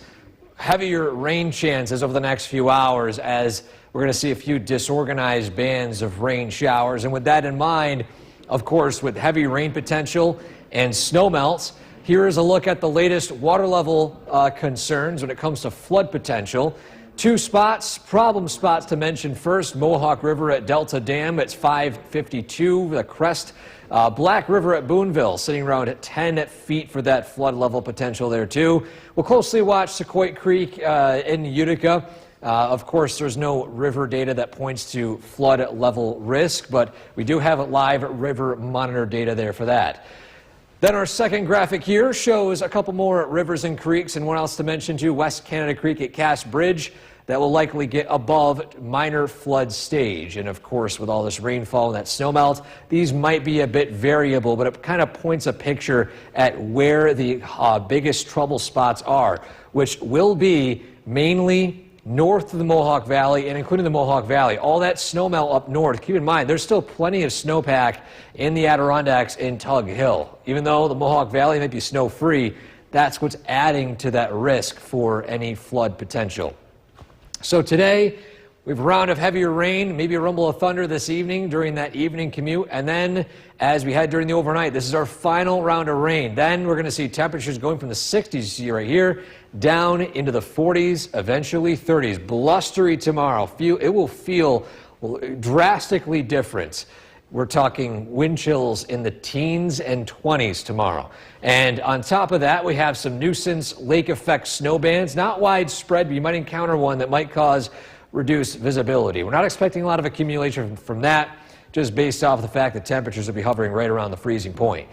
Speaker 1: heavier rain chances over the next few hours, as we're going to see a few disorganized bands of rain showers. And with that in mind, of course, with heavy rain potential and snow melts, here is a look at the latest water level concerns when it comes to flood potential. 2 spots, problem spots to mention first. Mohawk River at Delta Dam, it's 552. The crest, Black River at Boonville, sitting around at 10 feet for that flood level potential there too. We'll closely watch Sequoia Creek in Utica. Of course, there's no river data that points to flood level risk, but we do have live river monitor data there for that. Then our second graphic here shows a couple more rivers and creeks, and one else to mention too, West Canada Creek at Cass Bridge, that will likely get above minor flood stage. And of course, with all this rainfall and that snowmelt, these might be a bit variable, but it kind of points a picture at where the biggest trouble spots are, which will be mainly north of the Mohawk Valley and including the Mohawk Valley. All that snowmelt up north, keep in mind, there's still plenty of snowpack in the Adirondacks in Tug Hill. Even though the Mohawk Valley might be snow-free, that's what's adding to that risk for any flood potential. So today, we have a round of heavier rain, maybe a rumble of thunder this evening during that evening commute. And then as we head during the overnight, this is our final round of rain. Then we're going to see temperatures going from the 60s, you see right here, down into the 40s, eventually 30s. Blustery tomorrow. It will feel drastically different. We're talking wind chills in the teens and 20s tomorrow. And on top of that, we have some nuisance lake effect snow bands. Not widespread, but you might encounter one that might cause reduced visibility. We're not expecting a lot of accumulation from that, just based off the fact that temperatures will be hovering right around the freezing point.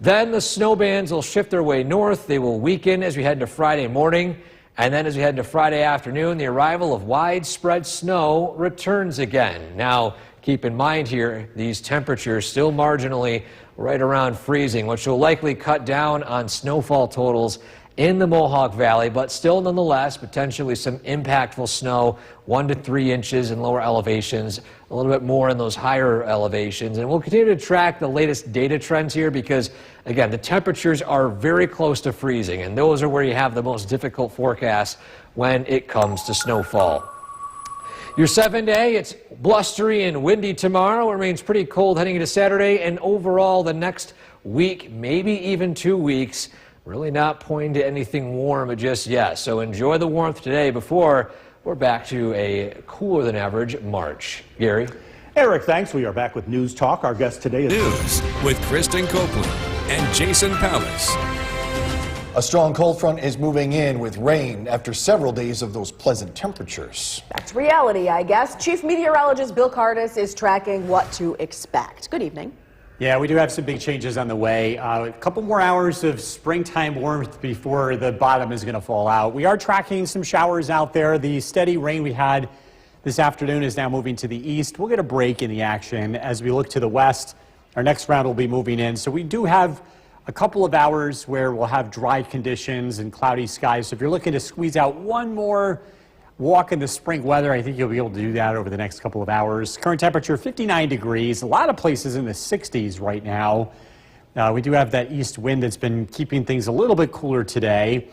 Speaker 1: Then the snow bands will shift their way north. They will weaken as we head into Friday morning. And then as we head into Friday afternoon, the arrival of widespread snow returns again. Now, keep in mind here, these temperatures still marginally right around freezing, which will likely cut down on snowfall totals in the Mohawk Valley, but still nonetheless potentially some impactful snow, 1 to 3 inches in lower elevations, a little bit more in those higher elevations. And we'll continue to track the latest data trends here because, again, the temperatures are very close to freezing, and those are where you have the most difficult forecasts when it comes to snowfall. Your 7-day, it's blustery and windy tomorrow. It remains pretty cold heading into Saturday, and overall the next week, maybe even 2 weeks, really not pointing to anything warm just yet. So enjoy the warmth today before we're back to a cooler than average March. Gary?
Speaker 3: Eric, thanks. We are back with News Talk. Our guest today is
Speaker 2: News with Kristen Copeland and Jason Palace.
Speaker 5: A strong cold front is moving in with rain after several days of those pleasant temperatures.
Speaker 6: That's reality, I guess. Chief Meteorologist Bill Cardis is tracking what to expect. Good evening.
Speaker 7: Yeah, we do have some big changes on the way. A couple more hours of springtime warmth before the bottom is going to fall out. We are tracking some showers out there. The steady rain we had this afternoon is now moving to the east. We'll get a break in the action as we look to the west. Our next round will be moving in. So we do have a couple of hours where we'll have dry conditions and cloudy skies. So if you're looking to squeeze out one more walk in the spring weather, I think you'll be able to do that over the next couple of hours. Current temperature 59 degrees. A lot of places in the 60s right now. We do have that east wind that's been keeping things a little bit cooler today.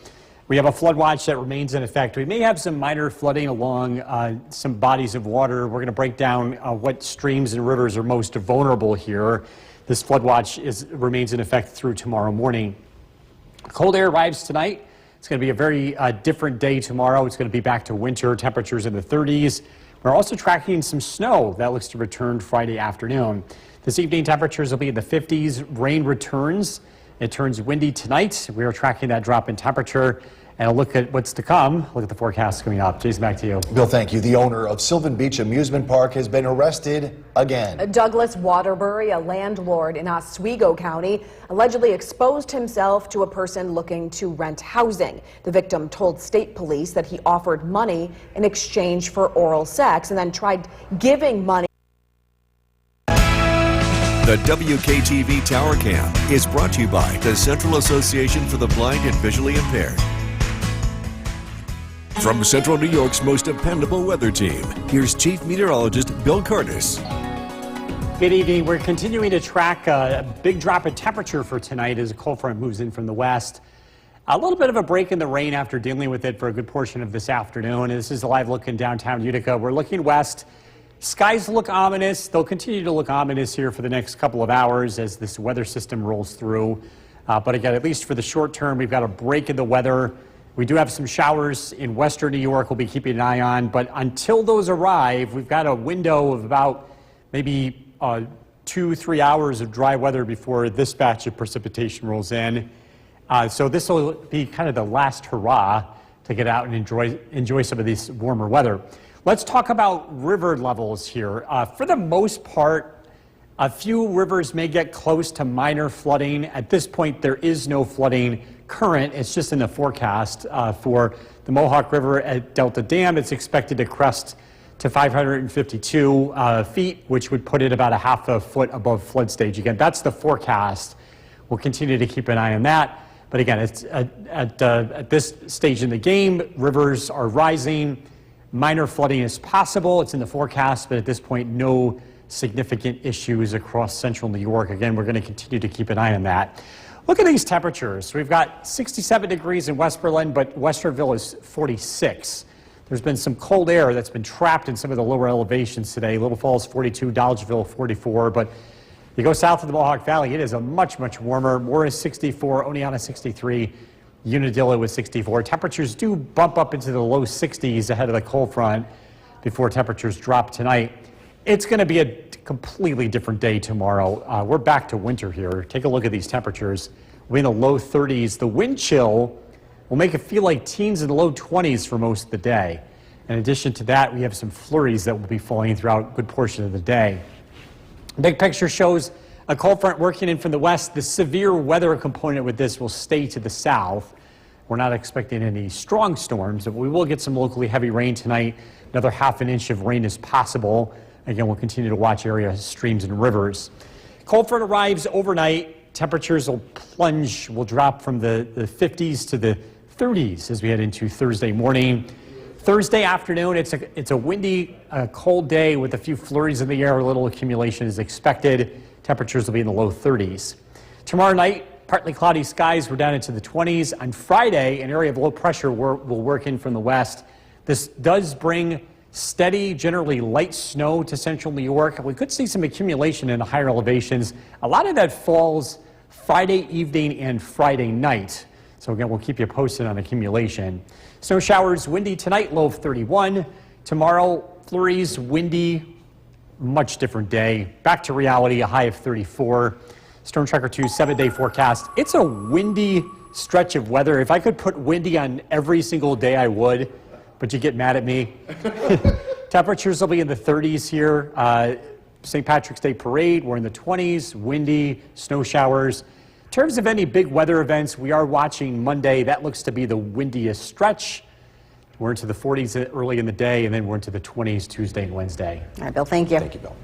Speaker 7: We have a flood watch that remains in effect. We may have some minor flooding along some bodies of water. We're going to break down what streams and rivers are most vulnerable here. This flood watch remains in effect through tomorrow morning. Cold air arrives tonight. It's going to be a very different day tomorrow. It's going to be back to winter temperatures in the 30s. We're also tracking some snow that looks to return Friday afternoon. This evening temperatures will be in the 50s. Rain returns. It turns windy tonight. We are tracking that drop in temperature. And a look at what's to come. Look at the forecast coming up. Jason, back to you.
Speaker 5: Bill, thank you. The owner of Sylvan Beach Amusement Park has been arrested again.
Speaker 6: Douglas Waterbury, a landlord in Oswego County, allegedly exposed himself to a person looking to rent housing. The victim told state police that he offered money in exchange for oral sex and then tried giving money.
Speaker 2: The WKTV Tower Cam is brought to you by the Central Association for the Blind and Visually Impaired. From Central New York's most dependable weather team, here's Chief Meteorologist Bill Cardis.
Speaker 7: Good evening. We're continuing to track a big drop in temperature for tonight as a cold front moves in from the west. A little bit of a break in the rain after dealing with it for a good portion of this afternoon. This is a live look in downtown Utica. We're looking west. Skies look ominous. They'll continue to look ominous here for the next couple of hours as this weather system rolls through. But again, at least for the short term, we've got a break in the weather. We do have some showers in western New York we'll be keeping an eye on, but until those arrive, we've got a window of about maybe 2-3 hours of dry weather before this batch of precipitation rolls in. So this will be kind of the last hurrah to get out and enjoy some of this warmer weather. Let's talk about river levels here. For the most part, a few rivers may get close to minor flooding. At this point, there is no flooding current. It's just in the forecast. For the Mohawk River at Delta Dam, it's expected to crest to 552 feet, which would put it about a half a foot above flood stage. Again, that's the forecast. We'll continue to keep an eye on that. But again, it's at this stage in the game, rivers are rising. Minor flooding is possible. It's in the forecast, but at this point, no significant issues across central New York. Again, we're going to continue to keep an eye on that. Look at these temperatures. We've got 67 degrees in West Berlin, but Westerville is 46. There's been some cold air that's been trapped in some of the lower elevations today. Little Falls 42, Dolgeville 44, but you go south of the Mohawk Valley, it is a much warmer. Morris 64, Oneonta 63, Unadilla with 64. Temperatures do bump up into the low 60s ahead of the cold front before temperatures drop tonight. It's going to be a completely different day tomorrow. We're back to winter here. Take a look at these temperatures. We're in the low 30s. The wind chill will make it feel like teens in the low 20s for most of the day. In addition to that, we have some flurries that will be falling throughout a good portion of the day. The big picture shows a cold front working in from the west. The severe weather component with this will stay to the south. We're not expecting any strong storms, but we will get some locally heavy rain tonight. Another half an inch of rain is possible. Again, we'll continue to watch area streams and rivers. Cold front arrives overnight. Temperatures will plunge, will drop from the 50s to the 30s as we head into Thursday morning. Thursday afternoon, it's a windy, cold day with a few flurries in the air. A little accumulation is expected. Temperatures will be in the low 30s. Tomorrow night, partly cloudy skies. We're down into the 20s. On Friday, an area of low pressure will work in from the west. This does bring steady, generally light snow to central New York. We could see some accumulation in the higher elevations. A lot of that falls Friday evening and Friday night. So again, we'll keep you posted on accumulation. Snow showers, windy tonight, low of 31. Tomorrow, flurries, windy, much different day. Back to reality, a high of 34. Storm Tracker 2 7-day forecast. It's a windy stretch of weather. If I could put windy on every single day, I would, but you get mad at me. Temperatures will be in the 30s here. St. Patrick's Day parade, we're in the 20s, windy, snow showers. In terms of any big weather events, we are watching Monday. That looks to be the windiest stretch. We're into the 40s early in the day, and then we're into the 20s Tuesday and Wednesday.
Speaker 6: All right, Bill, thank you.
Speaker 5: Thank you, Bill.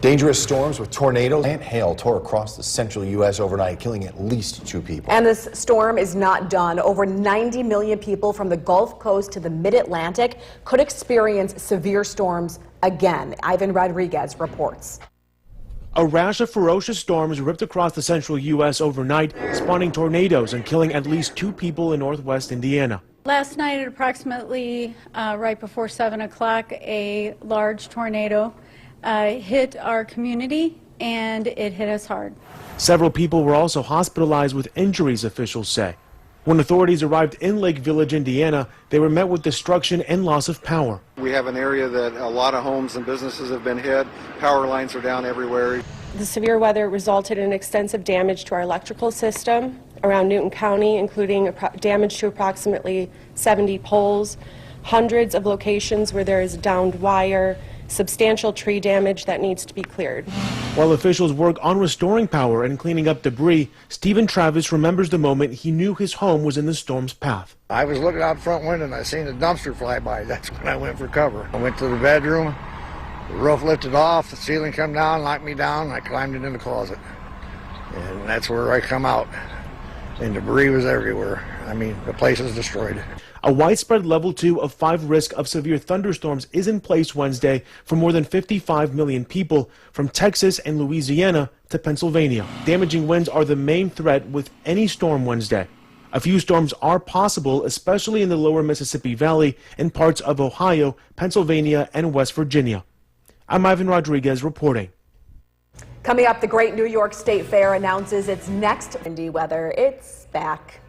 Speaker 5: Dangerous storms with tornadoes and hail tore across the central U.S. overnight, killing at least 2 people.
Speaker 6: And this storm is not done. Over 90 million people from the Gulf Coast to the Mid-Atlantic could experience severe storms again. Ivan Rodriguez reports.
Speaker 8: A rash of ferocious storms ripped across the central U.S. overnight, spawning tornadoes and killing at least 2 people in northwest Indiana.
Speaker 9: Last night at approximately right before 7 o'clock, a large tornado hit our community, and it hit us hard.
Speaker 8: Several people were also hospitalized with injuries, officials say. When authorities arrived in Lake Village, Indiana, they were met with destruction and loss of power.
Speaker 10: We have an area that a lot of homes and businesses have been hit. Power lines are down everywhere.
Speaker 11: The severe weather resulted in extensive damage to our electrical system around Newton County, including damage to approximately 70 poles, hundreds of locations where there is downed wire, substantial tree damage that needs to be cleared.
Speaker 8: While officials work on restoring power and cleaning up debris, Stephen Travis remembers the moment he knew his home was in the storm's path.
Speaker 10: I was looking out the front window and I seen a dumpster fly by. That's when I went for cover. I went to the bedroom, the roof lifted off, the ceiling come down, knocked me down, and I climbed into the closet. And that's where I come out. And debris was everywhere. I mean, the place is destroyed.
Speaker 8: A widespread level 2 of 5 risk of severe thunderstorms is in place Wednesday for more than 55 million people from Texas and Louisiana to Pennsylvania. Damaging winds are the main threat with any storm Wednesday. A few storms are possible, especially in the lower Mississippi Valley and parts of Ohio, Pennsylvania, and West Virginia. I'm Ivan Rodriguez reporting.
Speaker 6: Coming up, the Great New York State Fair announces its next windy weather. It's back.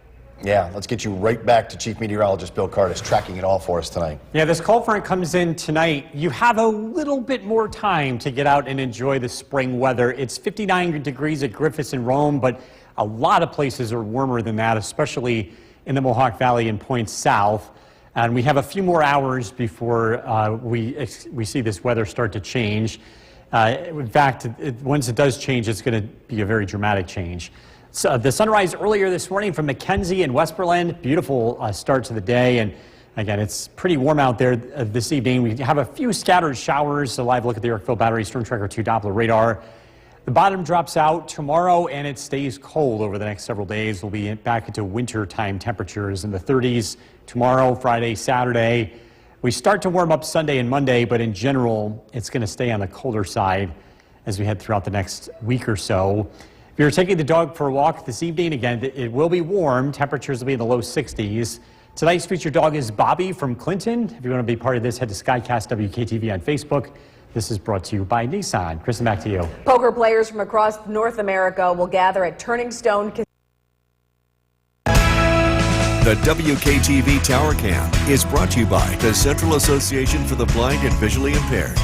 Speaker 5: Yeah, let's get you right back to Chief Meteorologist Bill Curtis tracking it all for us tonight.
Speaker 7: Yeah, this cold front comes in tonight. You have a little bit more time to get out and enjoy the spring weather. It's 59 degrees at Griffith and Rome, but a lot of places are warmer than that, especially in the Mohawk Valley and points south. And we have a few more hours before we see this weather start to change. In fact, once it does change, it's going to be a very dramatic change. So the sunrise earlier this morning from McKenzie and Westmoreland, beautiful start to the day. And again, it's pretty warm out there this evening. We have a few scattered showers. A live look at the Yorkville Battery Storm Tracker 2 Doppler radar. The bottom drops out tomorrow, and it stays cold over the next several days. We'll be back into winter-time temperatures in the 30s tomorrow, Friday, Saturday. We start to warm up Sunday and Monday, but in general, it's going to stay on the colder side as we head throughout the next week or so. If you're taking the dog for a walk this evening, again, it will be warm. Temperatures will be in the low 60s. Tonight's featured dog is Bobby from Clinton. If you want to be part of this, head to Skycast WKTV on Facebook. This is brought to you by Nissan. Kristen, back to you.
Speaker 6: Poker players from across North America will gather at Turning Stone Casino.
Speaker 2: The WKTV Tower Cam is brought to you by the Central Association for the Blind and Visually Impaired.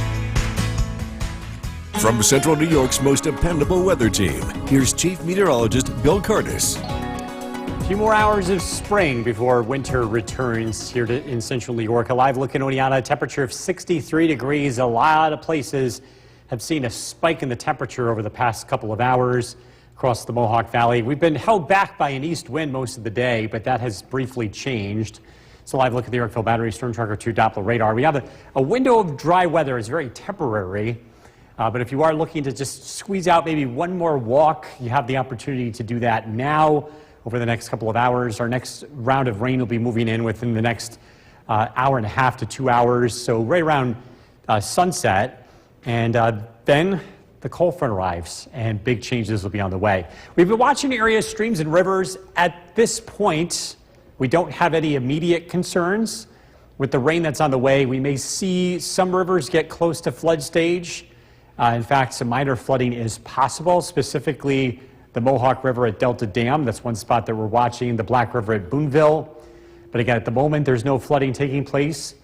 Speaker 2: From Central New York's most dependable weather team, here's Chief Meteorologist Bill Curtis.
Speaker 7: A few more hours of spring before winter returns here in Central New York. A live look in Oneonta, temperature of 63 degrees. A lot of places have seen a spike in the temperature over the past couple of hours across the Mohawk Valley. We've been held back by an east wind most of the day, but that has briefly changed. It's a live look at the Yorkville Battery Storm Tracker 2 Doppler radar. We have a window of dry weather. It's very temporary, but if you are looking to just squeeze out maybe one more walk, you have the opportunity to do that now. Over the next couple of hours, our next round of rain will be moving in within the next hour and a half to 2 hours, so right around sunset. And then the cold front arrives, and big changes will be on the way. We've been watching areas, streams, and rivers. At this point, we don't have any immediate concerns. With the rain that's on the way, we may see some rivers get close to flood stage. In fact, some minor flooding is possible, specifically the Mohawk River at Delta Dam. That's one spot that we're watching. The Black River at Boonville. But again, at the moment, there's no flooding taking place.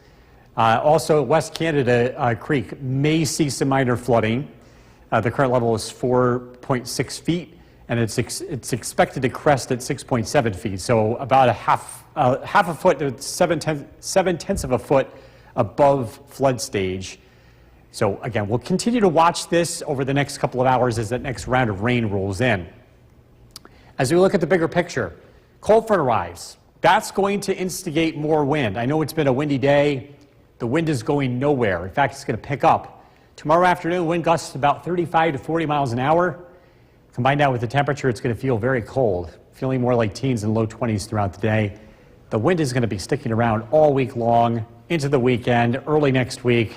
Speaker 7: Also, West Canada Creek may see some minor flooding. The current level is 4.6 feet, and it's expected to crest at 6.7 feet. So about half a foot to 7/10 of a foot above flood stage. So again, we'll continue to watch this over the next couple of hours as that next round of rain rolls in. As we look at the bigger picture, cold front arrives. That's going to instigate more wind. I know it's been a windy day. The wind is going nowhere. In fact, it's going to pick up. Tomorrow afternoon, wind gusts about 35 to 40 miles an hour. Combined out with the temperature, it's going to feel very cold, feeling more like teens and low 20s throughout the day. The wind is going to be sticking around all week long, into the weekend, early next week.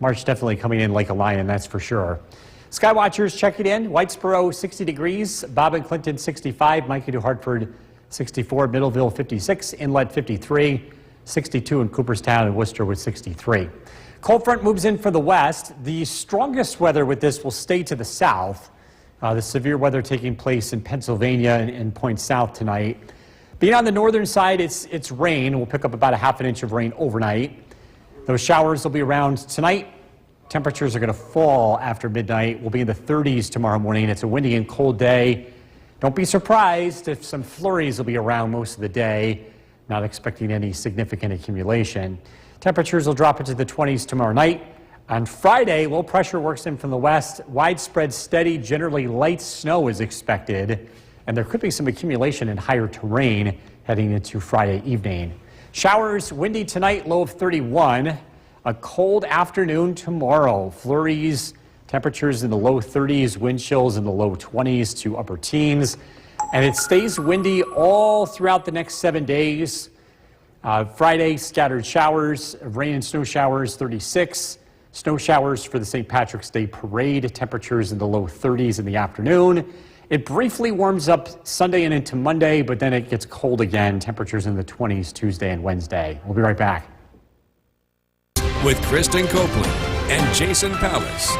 Speaker 7: March definitely coming in like a lion, that's for sure. Skywatchers checking in. Whitesboro 60 degrees, Bob and Clinton 65, Mikey to Hartford 64, Middleville 56, Inlet 53, 62 in Cooperstown and Worcester with 63. Cold front moves in for the west. The strongest weather with this will stay to the south. The severe weather taking place in Pennsylvania and points south tonight. Being on the northern side, it's rain. We'll pick up about a half an inch of rain overnight. Those showers will be around tonight. Temperatures are going to fall after midnight. We'll be in the 30s tomorrow morning. It's a windy and cold day. Don't be surprised if some flurries will be around most of the day. Not expecting any significant accumulation. Temperatures will drop into the 20s tomorrow night. On Friday, low pressure works in from the west. Widespread, steady, generally light snow is expected. And there could be some accumulation in higher terrain heading into Friday evening. Showers, windy tonight, low of 31. A cold afternoon tomorrow. Flurries, temperatures in the low 30s, wind chills in the low 20s to upper teens. And it stays windy all throughout the next 7 days. Friday, scattered showers, rain and snow showers, 36. Snow showers for the St. Patrick's Day parade, temperatures in the low 30s in the afternoon. It briefly warms up Sunday and into Monday, but then it gets cold again. Temperatures in the 20s Tuesday and Wednesday. We'll be right back.
Speaker 2: With Kristen Copeland and Jason Palace.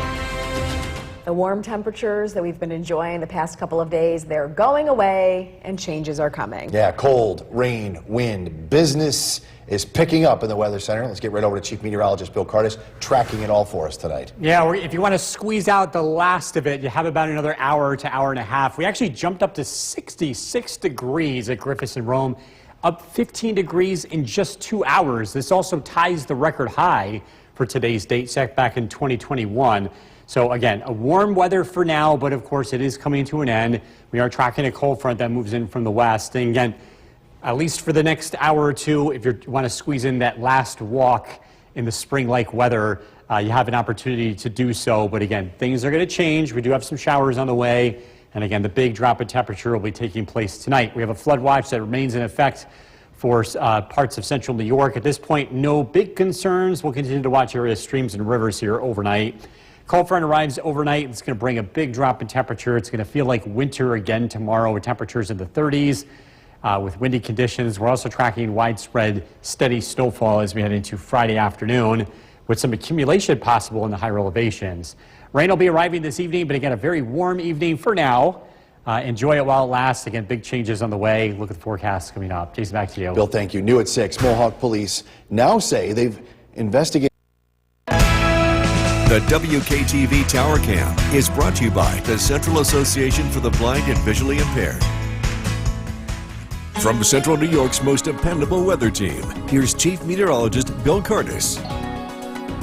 Speaker 6: The warm temperatures that we've been enjoying the past couple of days, they're going away and changes are coming.
Speaker 5: Yeah, cold, rain, wind. Business is picking up in the Weather Center. Let's get right over to Chief Meteorologist Bill Curtis, tracking it all for us tonight.
Speaker 7: Yeah, if you want to squeeze out the last of it, you have about another hour to hour and a half. We actually jumped up to 66 degrees at Griffiths and Rome. up 15 degrees in just 2 hours. This also ties the record high for today's date, set back in 2021. So again, a warm weather for now, but of course it is coming to an end. We are tracking a cold front that moves in from the west. And again, at least for the next hour or two, if you want to squeeze in that last walk in the spring-like weather, you have an opportunity to do so. But again, things are going to change. We do have some showers on the way. And again, the big drop in temperature will be taking place tonight. We have a flood watch that remains in effect for parts of central New York. At this point, no big concerns. We'll continue to watch areas, streams, and rivers here overnight. Cold front arrives overnight. It's going to bring a big drop in temperature. It's going to feel like winter again tomorrow with temperatures in the 30s with windy conditions. We're also tracking widespread steady snowfall as we head into Friday afternoon with some accumulation possible in the higher elevations. Rain will be arriving this evening, but again, a very warm evening for now. Enjoy it while it lasts. Again, big changes on the way. Look at the forecast coming up. Jason, back to you.
Speaker 5: Bill, thank you. New at 6, Mohawk police now say they've investigated.
Speaker 2: The WKTV Tower Cam is brought to you by the Central Association for the Blind and Visually Impaired. From Central New York's most dependable weather team, here's Chief Meteorologist Bill Curtis.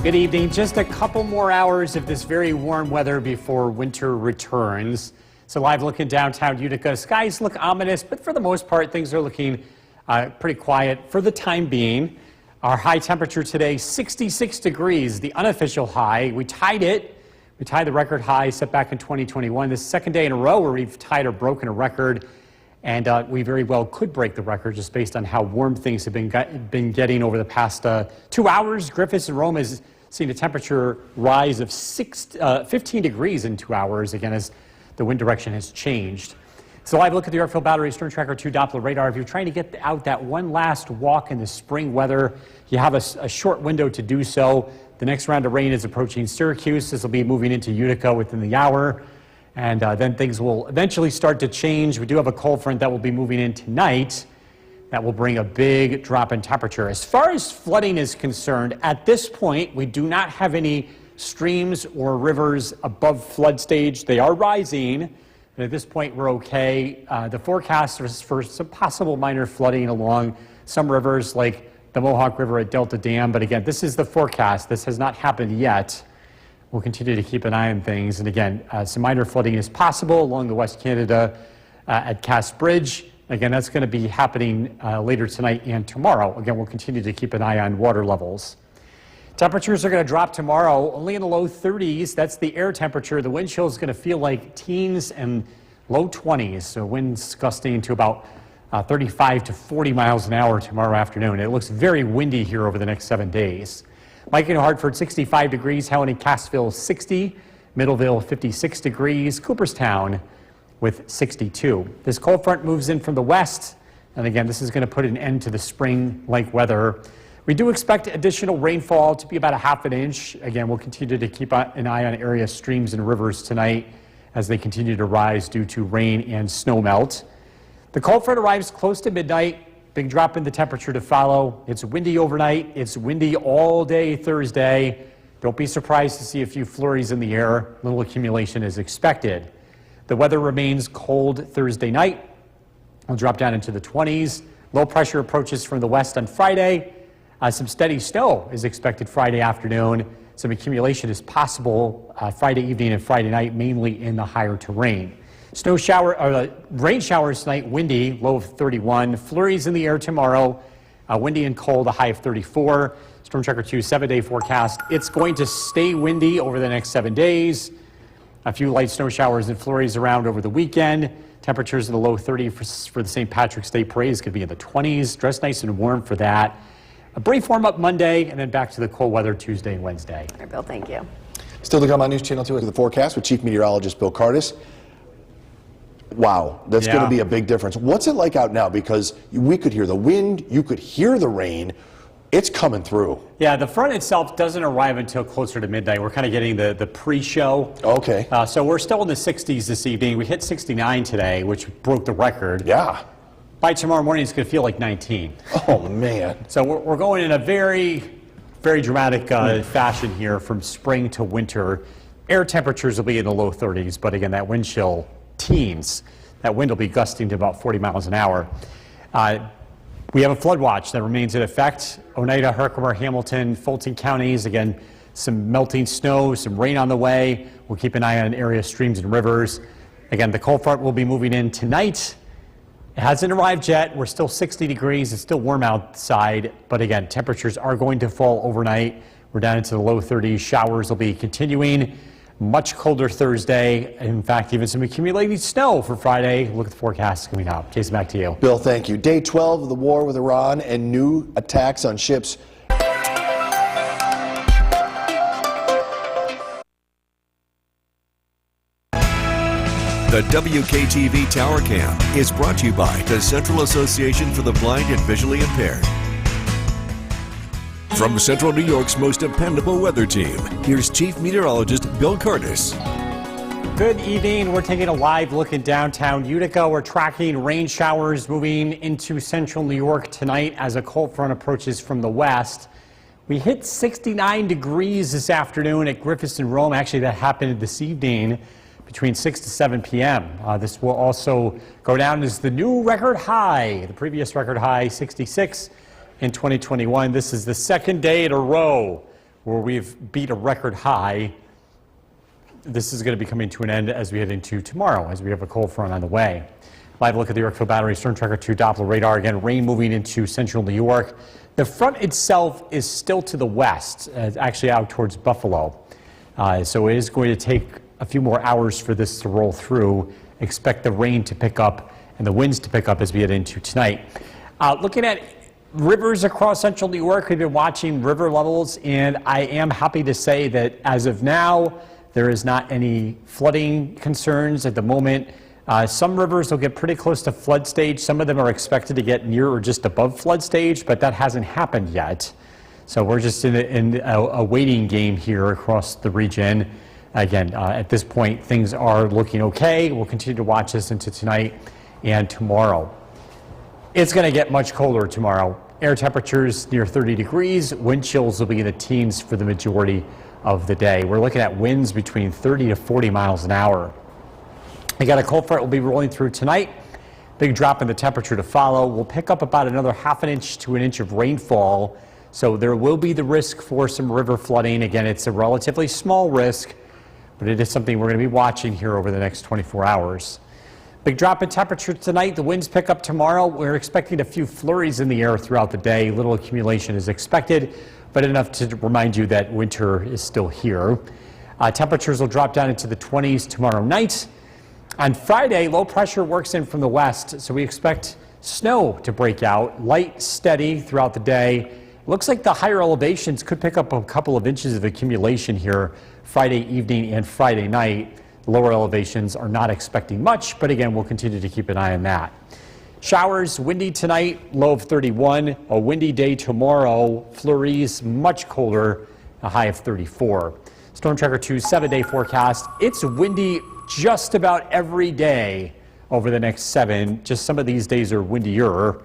Speaker 7: Good evening. Just a couple more hours of this very warm weather before winter returns. So live look in downtown Utica. Skies look ominous, but for the most part, things are looking pretty quiet for the time being. Our high temperature today, 66 degrees, the unofficial high. We tied it. We tied the record high set back in 2021. This is the second day in a row where we've tied or broken a record. And we very well could break the record just based on how warm things have been getting over the past 2 hours. Griffiths and Rome has seen a temperature rise of 15 degrees in 2 hours, again, as the wind direction has changed. So live look at the Airfield Battery Stern Tracker 2 Doppler radar. If you're trying to get out that one last walk in the spring weather, you have a short window to do so. The next round of rain is approaching Syracuse. This will be moving into Utica within the hour. And then things will eventually start to change. We do have a cold front that will be moving in tonight. That will bring a big drop in temperature. As far as flooding is concerned, at this point, we do not have any streams or rivers above flood stage. They are rising. And at this point, we're okay. The forecast is for some possible minor flooding along some rivers like the Mohawk River at Delta Dam. But again, this is the forecast. This has not happened yet. We'll continue to keep an eye on things. And again, some minor flooding is possible along the West Canada at Cass Bridge. Again, that's going to be happening later tonight and tomorrow. Again, we'll continue to keep an eye on water levels. Temperatures are going to drop tomorrow, only in the low 30s. That's the air temperature. The wind chill is going to feel like teens and low 20s. So winds gusting to about 35 to 40 miles an hour tomorrow afternoon. It looks very windy here over the next 7 days. Mike in Hartford, 65 degrees. Helen and Cassville, 60. Middleville, 56 degrees. Cooperstown with 62. This cold front moves in from the west. And again, this is going to put an end to the spring-like weather. We do expect additional rainfall to be about a ½ inch. Again, we'll continue to keep an eye on area streams and rivers tonight as they continue to rise due to rain and snow melt. The cold front arrives close to midnight. Big drop in the temperature to follow. It's windy overnight. It's windy all day Thursday. Don't be surprised to see a few flurries in the air. Little accumulation is expected. The weather remains cold Thursday night. It'll drop down into the 20s. Low pressure approaches from the west on Friday. Some steady snow is expected Friday afternoon. Some accumulation is possible Friday evening and Friday night, mainly in the higher terrain. Rain showers tonight, windy, low of 31. Flurries in the air tomorrow, windy and cold, a high of 34. Storm Tracker 2 7-day forecast. It's going to stay windy over the next 7 days. A few light snow showers and flurries around over the weekend. Temperatures in the low 30s for the St. Patrick's Day Parade is going to be in the 20s. Dress nice and warm for that. A brief warm-up Monday, and then back to the cold weather Tuesday and Wednesday.
Speaker 6: All right, Bill, thank you.
Speaker 5: Still to come on News Channel 2 to the forecast with Chief Meteorologist Bill Curtis. Wow, that's going to be a big difference. What's it like out now? Because we could hear the wind, you could hear the rain. It's coming through.
Speaker 7: Yeah, the front itself doesn't arrive until closer to midnight. We're kind of getting the pre-show.
Speaker 5: Okay.
Speaker 7: So we're still in the 60s this evening. We hit 69 today, which broke the record.
Speaker 5: Yeah.
Speaker 7: By tomorrow morning, it's going to feel like 19.
Speaker 5: Oh, man.
Speaker 7: So we're going in a very, very dramatic fashion here from spring to winter. Air temperatures will be in the low 30s, but again, that wind chill teens. That wind will be gusting to about 40 miles an hour. We have a flood watch that remains in effect. Oneida, Herkimer, Hamilton, Fulton counties. Again, some melting snow, some rain on the way. We'll keep an eye on area streams and rivers. Again, the cold front will be moving in tonight. It hasn't arrived yet. We're still 60 degrees. It's still warm outside. But again, temperatures are going to fall overnight. We're down into the low 30s. Showers will be continuing. Much colder Thursday. In fact, even some accumulating snow for Friday. Look at the forecast coming up. Jason, back to you.
Speaker 5: Bill, thank you. Day 12 of the war with Iran and new attacks on ships.
Speaker 2: The WKTV Tower Cam is brought to you by the Central Association for the Blind and Visually Impaired. From Central New York's most dependable weather team, here's Chief Meteorologist Bill Curtis.
Speaker 7: Good evening. We're taking a live look in downtown Utica. We're tracking rain showers moving into central New York tonight as a cold front approaches from the west. We hit 69 degrees this afternoon at Griffiths and Rome. Actually, that happened this evening between 6 to 7 p.m. This will also go down as the new record high. The previous record high, 66 in 2021. This is the second day in a row where we've beat a record high. This is going to be coming to an end as we head into tomorrow, as we have a cold front on the way. Live look at the Yorkville Battery Storm Tracker 2 Doppler radar. Again, rain moving into central New York. The front itself is still to the west, actually out towards Buffalo. So it is going to take a few more hours for this to roll through. Expect the rain to pick up and the winds to pick up as we head into tonight. Looking at rivers across central New York, we've been watching river levels, and I am happy to say that as of now, there is not any flooding concerns at the moment. Some rivers will get pretty close to flood stage. Some of them are expected to get near or just above flood stage, but that hasn't happened yet. So we're just in a waiting game here across the region. Again, at this point, things are looking okay. We'll continue to watch this into tonight and tomorrow. It's going to get much colder tomorrow. Air temperatures near 30 degrees. Wind chills will be in the teens for the majority of the day. We're looking at winds between 30 to 40 miles an hour. We got a cold front will be rolling through tonight. Big drop in the temperature to follow. We'll pick up about another half an inch to an inch of rainfall. So there will be the risk for some river flooding. Again, it's a relatively small risk, but it is something we're going to be watching here over the next 24 hours. Big drop in temperature tonight. The winds pick up tomorrow. We're expecting a few flurries in the air throughout the day. Little accumulation is expected, but enough to remind you that winter is still here. Temperatures will drop down into the 20s tomorrow night. On Friday, low pressure works in from the west, so we expect snow to break out. Light, steady throughout the day. Looks like the higher elevations could pick up a couple of inches of accumulation here Friday evening and Friday night. Lower elevations are not expecting much, but again, we'll continue to keep an eye on that. Showers, windy tonight, low of 31. A windy day tomorrow. Flurries, much colder, a high of 34. Storm Tracker 2 7-day forecast. It's windy just about every day over the next 7. Just some of these days are windier.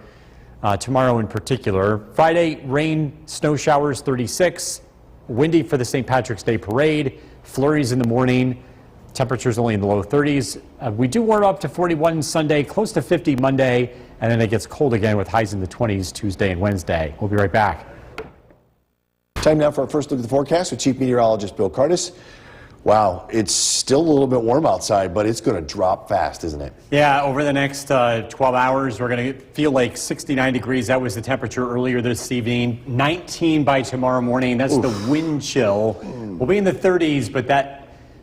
Speaker 7: Tomorrow in particular. Friday, rain, snow showers, 36. Windy for the St. Patrick's Day parade. Flurries in the morning. Temperatures only in the low 30s. We do warm up to 41 Sunday, close to 50 Monday, and then it gets cold again with highs in the 20s Tuesday and Wednesday. We'll be right back.
Speaker 5: Time now for our first look at the forecast with Chief Meteorologist Bill Curtis. Wow, it's still a little bit warm outside, but it's going to drop fast, isn't it?
Speaker 7: Yeah, over the next 12 hours, we're going to feel like 69 degrees. That was the temperature earlier this evening. 19 by tomorrow morning. That's the wind chill. We'll be in the 30s, but that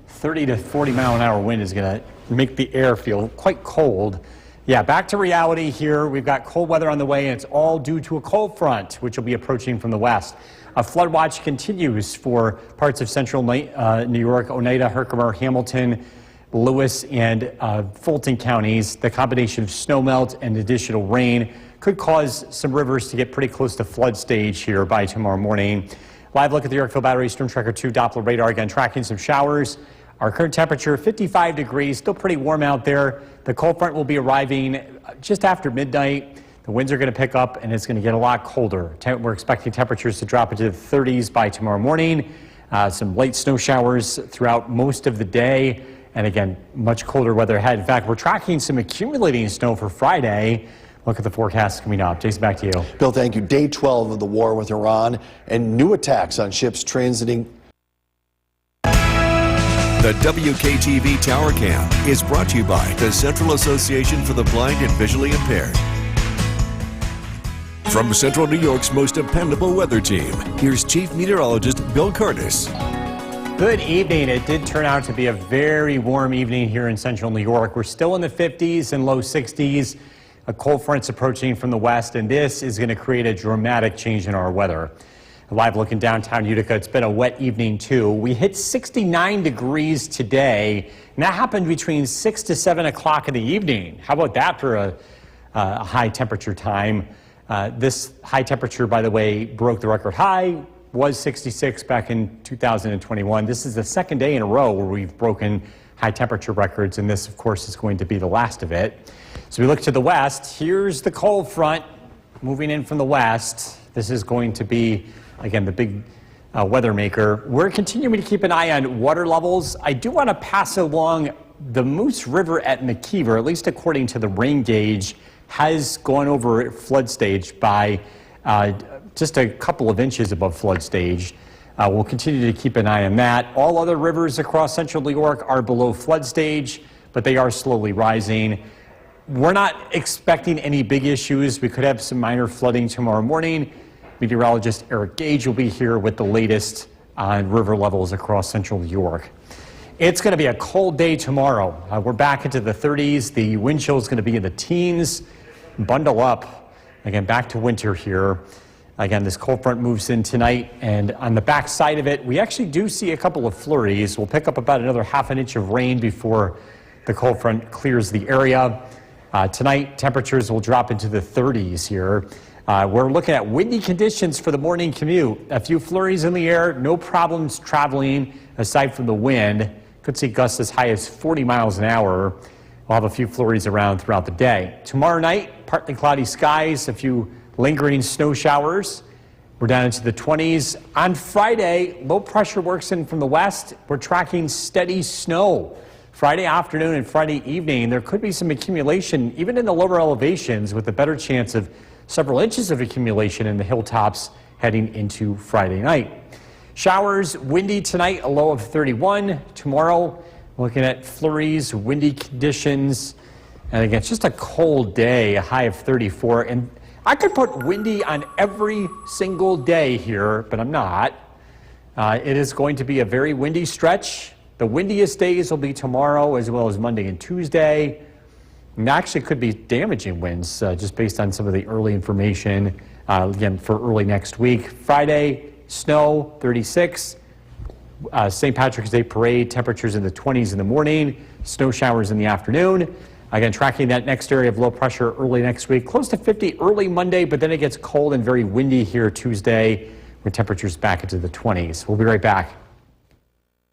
Speaker 7: 30 to 40 mile an hour wind is going to make the air feel quite cold. Yeah, back to reality here. We've got cold weather on the way, and it's all due to a cold front, which will be approaching from the west. A flood watch continues for parts of central New York, Oneida, Herkimer, Hamilton, Lewis, and Fulton counties. The combination of snowmelt and additional rain could cause some rivers to get pretty close to flood stage here by tomorrow morning. Live look at the Yorkville Battery Storm Tracker 2 Doppler radar. Again, tracking some showers. Our current temperature, 55 degrees, still pretty warm out there. The cold front will be arriving just after midnight. The winds are going to pick up, and it's going to get a lot colder. We're expecting temperatures to drop into the 30s by tomorrow morning. Some late snow showers throughout most of the day. And again, much colder weather ahead. In fact, we're tracking some accumulating snow for Friday. look at the forecast coming up. Jason, back to you.
Speaker 5: Bill, thank you. Day 12 of the war with Iran and new attacks on ships transiting.
Speaker 2: The WKTV Tower Cam is brought to you by the Central Association for the Blind and Visually Impaired. From Central New York's most dependable weather team, here's Chief Meteorologist Bill Curtis.
Speaker 7: Good evening. It did turn out to be a very warm evening here in Central New York. We're still in the 50s and low 60s. A cold front's approaching from the west, and this is going to create a dramatic change in our weather. A live look in downtown Utica. It's been a wet evening, too. We hit 69 degrees today, and that happened between 6 to 7 o'clock in the evening. How about that for a high temperature time? This high temperature, by the way, broke the record high, was 66 back in 2021. This is the second day in a row where we've broken high temperature records, and this, of course, is going to be the last of it. So we look to the west. Here's the cold front moving in from the west. This is going to be, again, the big weather maker. We're continuing to keep an eye on water levels. I do want to pass along the Moose River at McKeever, at least according to the rain gauge, has gone over flood stage by just a couple of inches above flood stage. We'll continue to keep an eye on that. All other rivers across Central New York are below flood stage, but they are slowly rising. We're not expecting any big issues. We could have some minor flooding tomorrow morning. Meteorologist Eric Gage will be here with the latest on river levels across Central New York. It's going to be a cold day tomorrow. We're back into the 30s. The wind chill is going to be in the teens. Bundle up. Again, back to winter here. Again, this cold front moves in tonight, and on the back side of it, we actually do see a couple of flurries. We'll pick up about another half an inch of rain before the cold front clears the area. Tonight, temperatures will drop into the 30s here. We're looking at windy conditions for the morning commute. A few flurries in the air, no problems traveling aside from the wind. Could see gusts as high as 40 miles an hour. We'll have a few flurries around throughout the day. Tomorrow night, partly cloudy skies, a few lingering snow showers. We're down into the 20s. On Friday, low pressure works in from the west. We're tracking steady snow. Friday afternoon and Friday evening, there could be some accumulation, even in the lower elevations, with a better chance of several inches of accumulation in the hilltops heading into Friday night. Showers, windy tonight, a low of 31. Tomorrow, looking at flurries, windy conditions, and again, it's just a cold day, a high of 34. And I could put windy on every single day here, but I'm not. It is going to be a very windy stretch. The windiest days will be tomorrow as well as Monday and Tuesday. And actually could be damaging winds just based on some of the early information, again, for early next week. Friday, snow, 36. St. Patrick's Day parade, temperatures in the 20s in the morning, snow showers in the afternoon. Again, tracking that next area of low pressure early next week, close to 50 early Monday, but then it gets cold and very windy here Tuesday, with temperatures back into the 20s. We'll be right back.